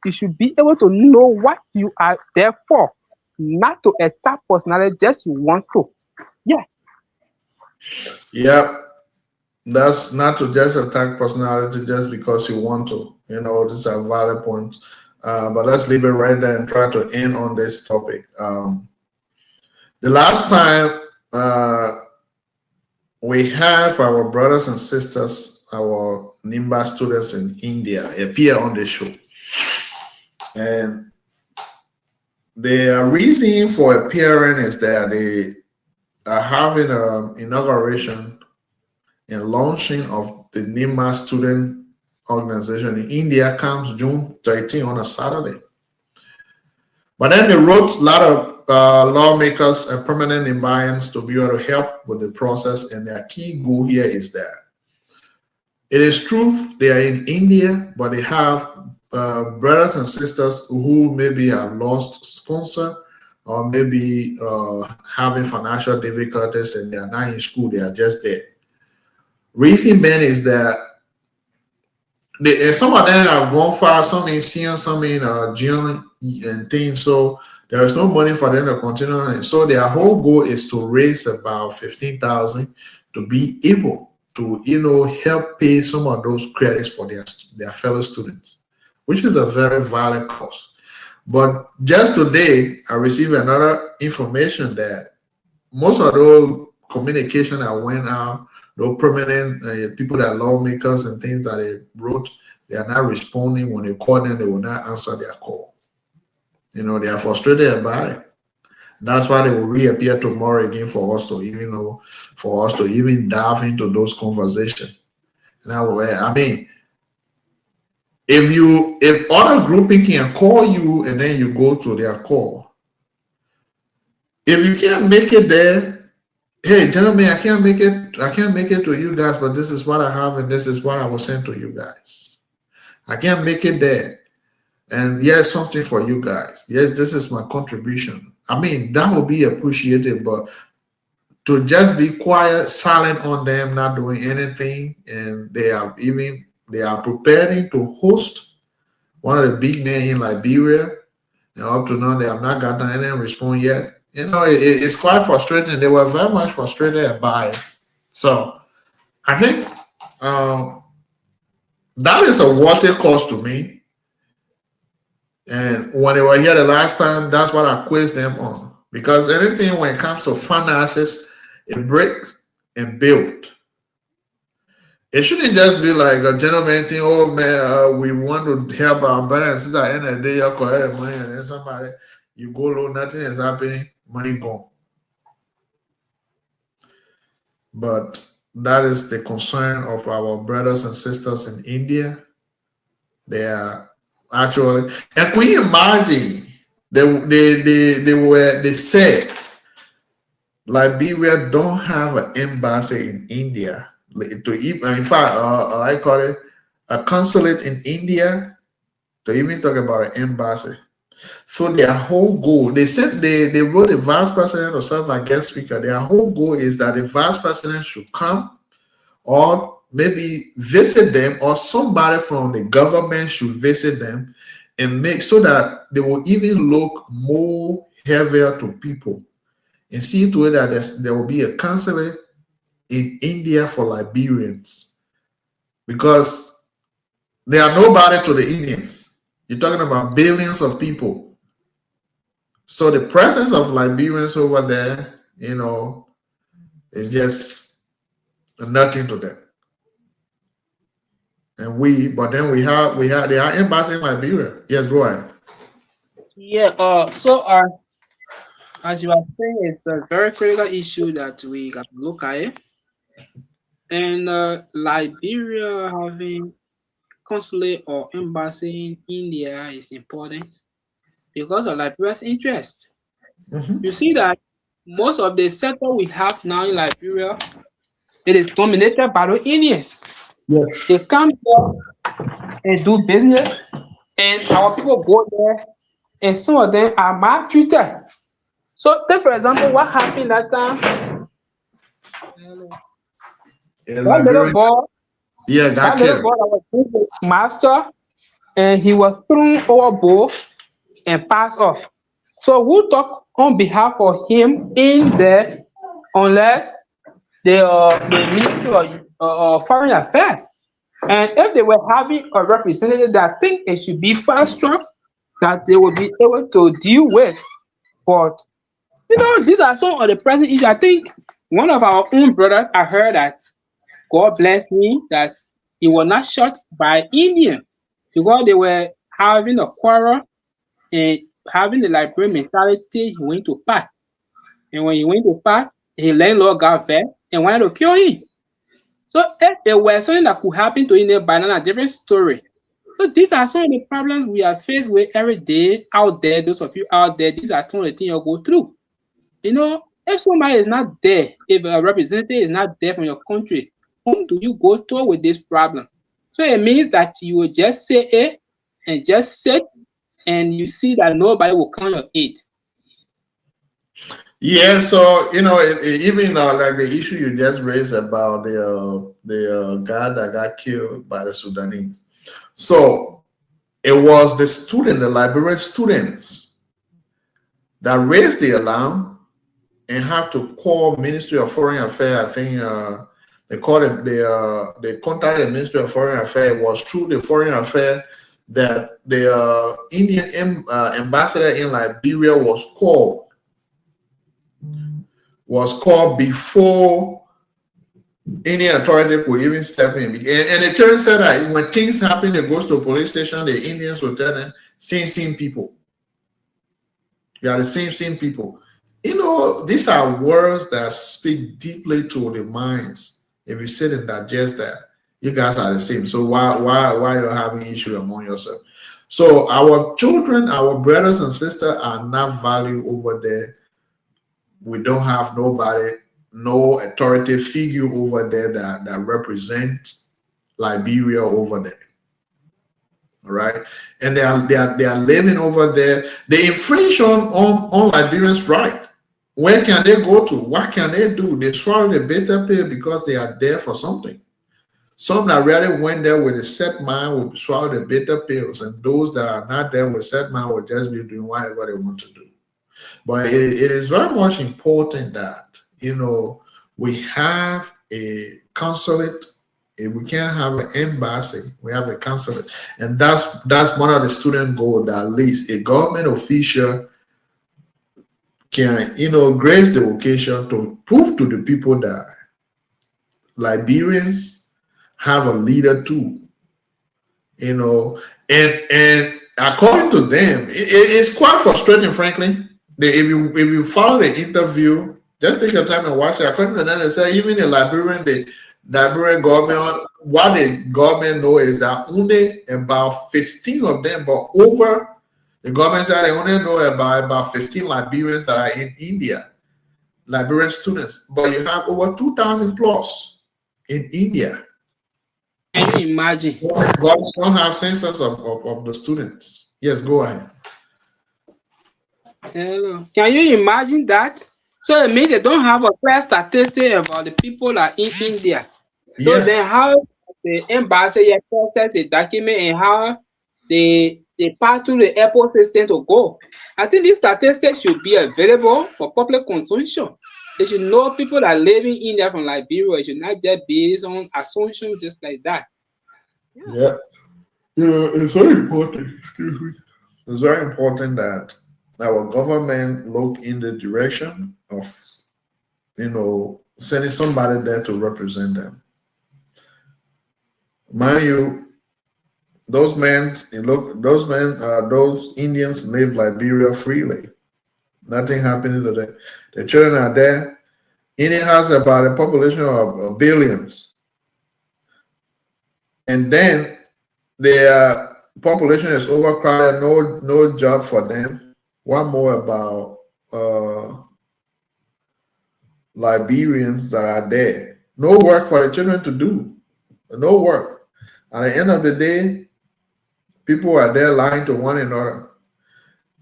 You should be able to know what you are there for, not to attack personality just you want to. Yeah. Yeah. That's not to just attack personality just because you want to. You know, these are valid points. But let's leave it right there and try to end on this topic. The last time we had for our brothers and sisters, our NIMBA students in India, appear on the show. And the reason for appearing is that they are having an inauguration and launching of the NIMBA student organization in India comes June 13 on a Saturday. But then they wrote a lot of lawmakers and permanent Nimbayans to be able to help with the process. And their key goal here is that it is true they are in India, but they have brothers and sisters who maybe have lost sponsor or maybe having financial difficulties and they are not in school, they are just there. Reason being is that some of them have gone far, some in senior, some in junior and things. So there is no money for them to continue. And so their whole goal is to raise about 15,000 to be able to, help pay some of those credits for their fellow students, which is a very valid cause. But just today, I received another information that most of those communication that went out, those permanent people that are lawmakers and things that they wrote, they are not responding. When they call them, they will not answer their call. They are frustrated about it. That's why they will reappear tomorrow again for us to even dive into those conversations. Now, I mean, if other grouping can call you and then you go to their call, if you can't make it there, hey gentlemen, I can't make it to you guys, but this is what I have and this is what I will send to you guys. I can't make it there. And here's something for you guys. Yes, this is my contribution. I mean, that will be appreciated, but to just be quiet, silent on them, not doing anything, and they are preparing to host one of the big men in Liberia, and up to now they have not gotten any response yet. It's quite frustrating. They were very much frustrated about it. So I think that is a worthy cause to me. And when they were here the last time, that's what I quizzed them on. Because anything when it comes to finances, it breaks and build. It shouldn't just be like a gentleman thing. Oh man, we want to help our brothers and sisters. At the end of the day, you collect money, and then somebody you go low, nothing is happening, money gone. But that is the concern of our brothers and sisters in India. They are actually, and can you imagine? They said Liberia don't have an embassy in India. To even, in fact, I call it a consulate in India. To even talk about an embassy. So their whole goal, they said they wrote the vice president or serve as guest speaker. Their whole goal is that the vice president should come or maybe visit them, or somebody from the government should visit them and make so that they will even look more heavier to people and see to it that there will be a consulate in India for Liberians, because they are nobody to the Indians. You're talking about billions of people. So the presence of Liberians over there, is just nothing to them. And but then we have they are embassy in Liberia. Yes, go ahead. Yeah. As you are saying, it's a very critical issue that we got to look at it. And Liberia having consulate or embassy in India is important because of Liberia's interest. You see that most of the sector we have now in Liberia, it is dominated by the Indians. Yes. They come here and do business, and our people go there, and some of them are maltreated. So, take for example, what happened that time? That little boy, got that little killed. boy that was with his master, and he was thrown overboard and passed off. So, who talk on behalf of him in there unless the Ministry of Foreign Affairs? And if they were having a representative that think it should be fast track, that they will be able to deal with. But these are some of the present issues. I think one of our own brothers, I heard that God bless him, that he was not shot by Indian because they were having a quarrel and having the Liberian mentality. He went to part, and when he went to part, his landlord got vexed and wanted to kill him. So if there were something that could happen to India by now, a different story. So these are some of the problems we are faced with every day out there. Those of you out there, these are some of the things you go through. If somebody is not there, if a representative is not there from your country, whom do you go to with this problem? So it means that you will just say it and just sit, and you see that nobody will come your aid. Yeah, so even like the issue you just raised about the guy that got killed by the Sudanese. So it was the Liberian students that raised the alarm and have to call Ministry of Foreign Affairs. I think they called it. They contacted the Ministry of Foreign Affairs. It was through the Foreign Affairs that the Indian ambassador in Liberia was called before any authority could even step in. And it turns out that when things happen, it goes to a police station, the Indians will tell them, same people. You are the same people. These are words that speak deeply to the minds. If you sit and digest that, you guys are the same. So why you're having issue among yourself? So our children, our brothers and sisters are not valued over there. We don't have nobody, no authority figure over there that represents Liberia over there. All right, and they are living over there. They infringe on Liberians' right. Where can they go to? What can they do? They swallow the bitter pill because they are there for something. Some that really went there with a set mind will swallow the bitter pills, and those that are not there with set mind will just be doing whatever they want to do. But it is very much important that we have a consulate If we can't have an embassy, we have a consulate, and that's one of the student goals. That at least a government official can, grace the occasion to prove to the people that Liberians have a leader too. And according to them, it's quite frustrating, frankly. If you follow the interview, just take your time and watch it. According to them, they say even the Liberian government, what the government know is that only about 15 of them, but over the government said they only know about 15 Liberians that are in India, Liberian students, but you have over 2,000 plus in India. Can you imagine? Government don't have census of the students. Yes, go ahead. Hello. Can you imagine that? So it means they don't have a clear statistic about the people that are in India. So Yes. then how the embassy process the document and how they pass through the airport system to go. I think this statistic should be available for public consumption. They should know people that live in India from Liberia. It should not just based on assumptions just like that. Yeah. It's very important. Excuse me. It's very important that our government look in the direction of, sending somebody there to represent them. Mind you, those Indians live Liberia freely. Nothing happening to them. The children are there. India has about a population of billions. And then their population is overcrowded, no job for them. One more about Liberians that are there. No work for the children to do. No work. At the end of the day, people are there lying to one another.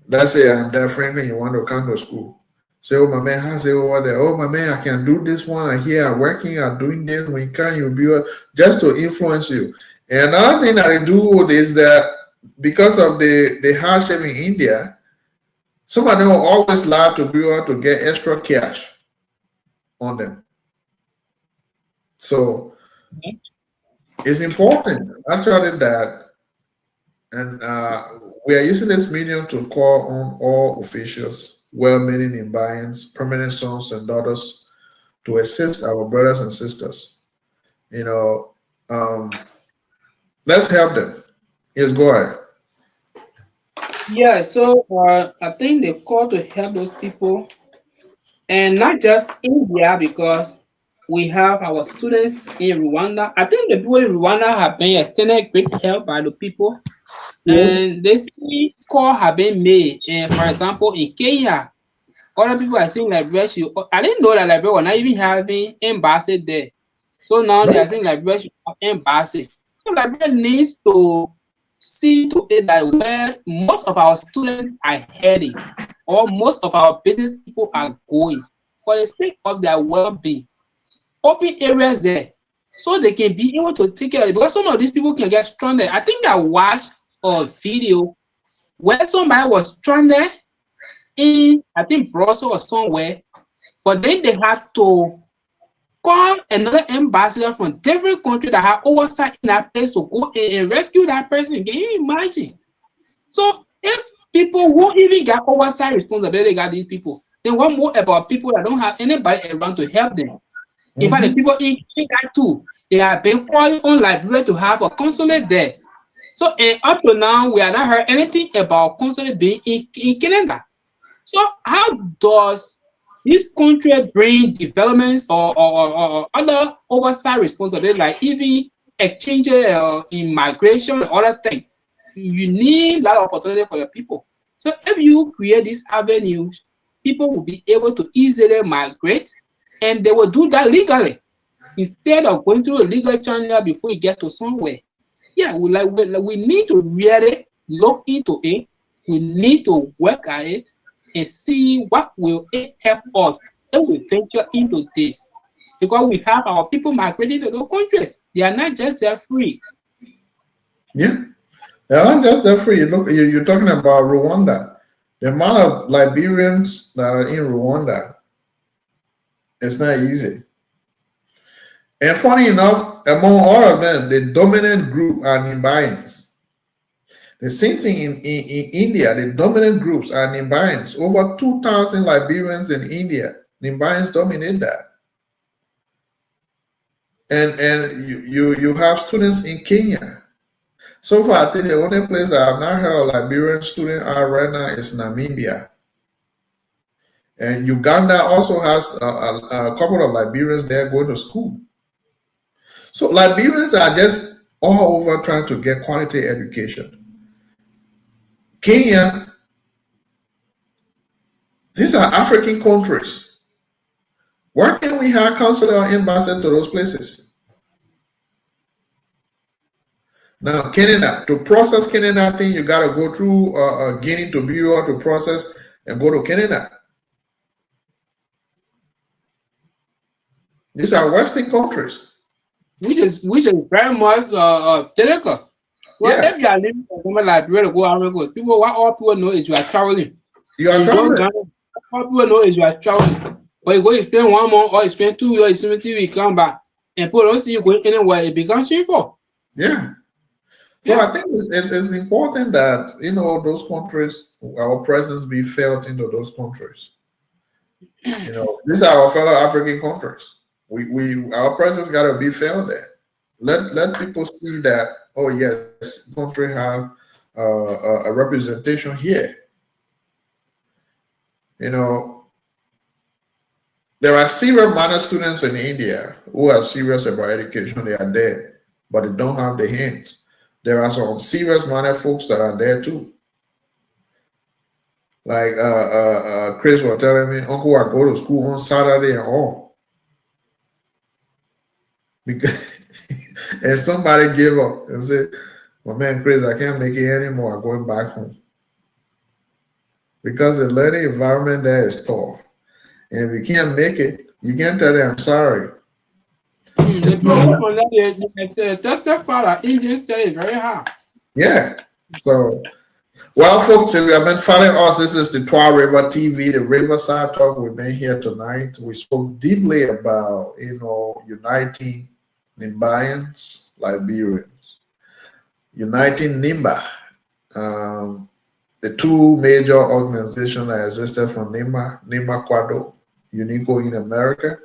Let's say I'm there, Franklin, you want to come to school. Say, oh, my man, how's it over there? Oh, my man, I can do this one. I hear I'm working, I'm doing this. When you can, you'll be just to influence you. And another thing that they do is that because of the hardship in India, some of them will always lie to be able to get extra cash on them. So it's important actually that, and we are using this medium to call on all officials, well-meaning Imbians, permanent sons and daughters, to assist our brothers and sisters. Let's help them. Yes, go ahead. Yeah, so I think they call to help those people, and not just India, because we have our students in Rwanda. I think the people in Rwanda have been extended great help by the people, Yeah. and this call have been made. And for example, in Kenya, other people are saying Liberia should. I didn't know that Liberia was not even having embassy there. So now they are saying Liberia should have embassy. So Liberia needs to see to it that where most of our students are heading, or most of our business people are going, for the sake of their well-being, open areas there, so they can be able to take care of it. Because some of these people can get stranded. I think I watched a video where somebody was stranded in, I think, Brussels or somewhere, but then they had to call another ambassador from different country that have oversight in that place to go in and rescue that person. Can you imagine? So if people won't even get oversight responsibility, got these people, then what more about people that don't have anybody around to help them? In fact, the people in that too, they have been calling on Liberia to have a consulate there. So and up to now, we have not heard anything about consulate being in Canada. So how does this country bring developments or other oversight responsibility, like even exchange in migration and other things? You need a lot of opportunity for your people. So if you create these avenues, people will be able to easily migrate, and they will do that legally instead of going through a legal channel before you get to somewhere. Yeah, we need to really look into it. We need to work at it and see what will it help us if we venture into this. Because we have our people migrating to those countries. They are not just there free. Yeah. They're not just that free. Look, you're talking about Rwanda. The amount of Liberians that are in Rwanda, it's not easy. And funny enough, among all of them, the dominant group are Nimbayans. The same thing in India, the dominant groups are Nimbayans. Over 2,000 Liberians in India, Nimbayans dominate that. And you have students in Kenya. So far, I think the only place that I've not heard of Liberian students are right now is Namibia. And Uganda also has a couple of Liberians there going to school. So Liberians are just all over trying to get quality education. Kenya, these are African countries. Why can't we have consular or embassy to those places? Now, Canada, to process Canada thing, you got to go through Guinea to Bureau to process and go to Canada. These are Western countries. Which is very much difficult. Well, Yeah. if you are living in Liberia, go Africa, people what all people know is you are traveling. You are You don't traveling. know- all people know is you are traveling. But you go you spend 1 month or you spend 2 years, you spend 3 weeks, come back, and people don't see you going anywhere. It becomes shameful. Yeah. So Yeah. I think it's important that those countries, our presence be felt into those countries. These are our fellow African countries. Our presence got to be felt there. Let people see that. Oh yes, country have a representation here. There are serious minor students in India who are serious about education. They are there, but they don't have the hands. There are some serious minor folks that are there too. Like Chris was telling me, Uncle, I go to school on Saturday and all. Because and somebody gave up and said, "My man Chris, I can't make it anymore. I'm going back home." Because the learning environment there is tough. And if you can't make it, you can't tell them I'm sorry. The people from that they testify that Indian study is very hard. Yeah. So well, folks, if you have been following us, this is the Twah River TV, the Riverside Talk. We've been here tonight. We spoke deeply about, uniting Nimbayans, Liberians, uniting Nimba, the two major organizations that existed from Nimba Quado, Unico in America.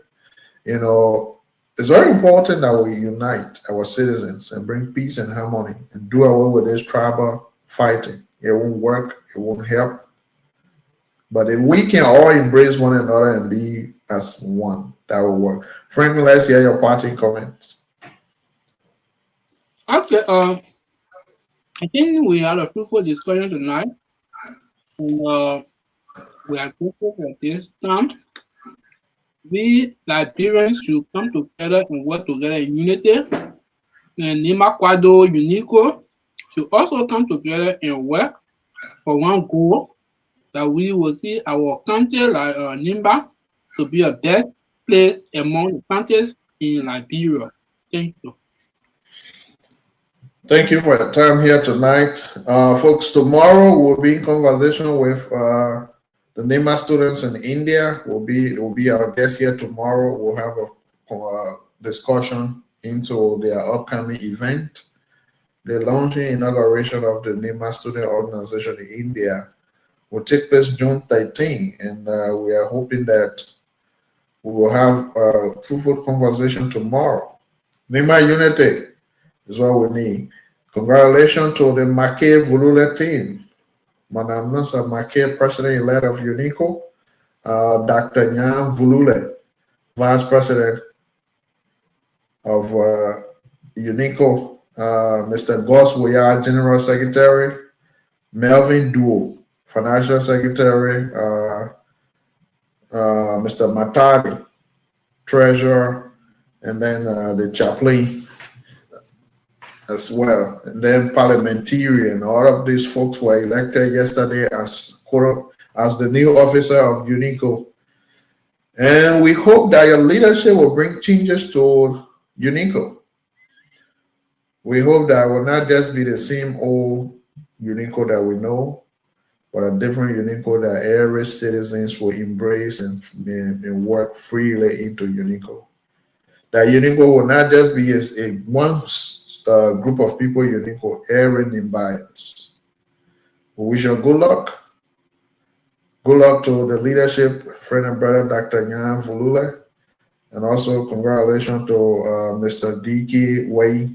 It's very important that we unite our citizens and bring peace and harmony and do away with this tribal fighting. It won't work. It won't help. But if we can all embrace one another and be as one, that will work. Franklin, let's hear your parting comments. Okay, I think we had a fruitful discussion tonight, and we are grateful for this time. We Liberians should come together and work together in unity. And Nima Kwado Unico should also come together and work for one goal, that we will see our country like Nimba to be a best place among the countries in Liberia. Thank you. Thank you for your time here tonight. Folks, tomorrow we'll be in conversation with the NEMA students in India. Will be our guest here tomorrow. We'll have a discussion into their upcoming event. The launching inauguration of the NEMA student organization in India will take place June 13, and we are hoping that we will have a fruitful conversation tomorrow. NEMA unity is what we need. Congratulations to the Make Vulule team. Madam Nasa Make, President-elect of UNICO, Dr. Nyan Vulule, Vice President of UNICO, Mr. Goss Woya, General Secretary, Melvin Duo, Financial Secretary, Mr. Matadi, Treasurer, and then the chaplain as well. And then parliamentarian. All of these folks were elected yesterday as the new officer of UNICO. And we hope that your leadership will bring changes to UNICO. We hope that it will not just be the same old UNICO that we know, but a different UNICO that every citizens will embrace and work freely into UNICO. that Unico will not just be a one group of people, Unico, Aaron in Bias. We wish you good luck. Good luck to the leadership, friend and brother, Dr. Yan Vulula. And also, congratulations to Mr. D.K. Wei,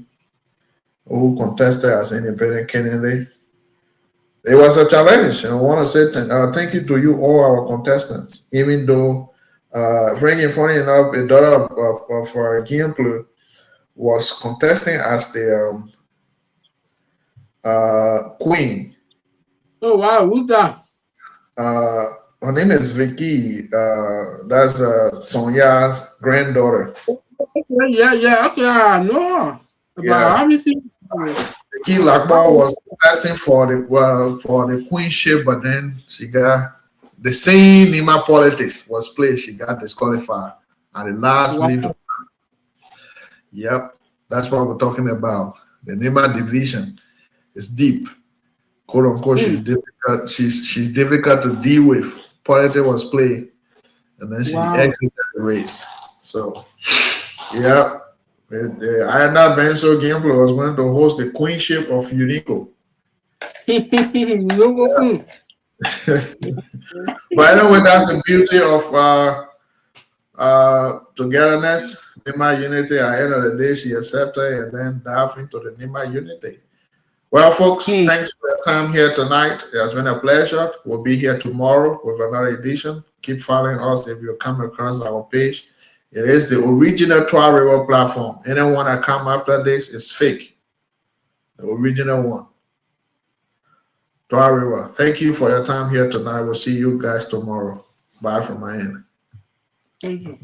who contested as independent candidate. It was a challenge, and I want to say thank you to you, all our contestants. Even though, Frankie, funny enough, a daughter of Gameplay was contesting as the queen. Oh wow, who's that? Her name is Vicky. That's Sonia's granddaughter. Yeah. Okay, I know. But Yeah. I haven't seen. Vicky Lakbar was contesting for the queenship, but then she got the same Nima politics was played. She got disqualified at the last Wow. minute. Yep, that's what we're talking about. The Nima division is deep, quote unquote. She's difficult. She's difficult to deal with. Politics was played, and then she Wow. exited the race. So, yeah. I had not been so Gameplay was going to host the queenship of Unico. But anyway, that's the beauty of togetherness, Nima unity. At the end of the day, she accepted and then dive into the Nima unity. Well, folks, thanks for your time here tonight. It has been a pleasure. We'll be here tomorrow with another edition. Keep following us if you come across our page. It is the original Twah River platform. Anyone that come after this is fake. The original one. Twah River. Thank you for your time here tonight. We'll see you guys tomorrow. Bye from my end. Thank you.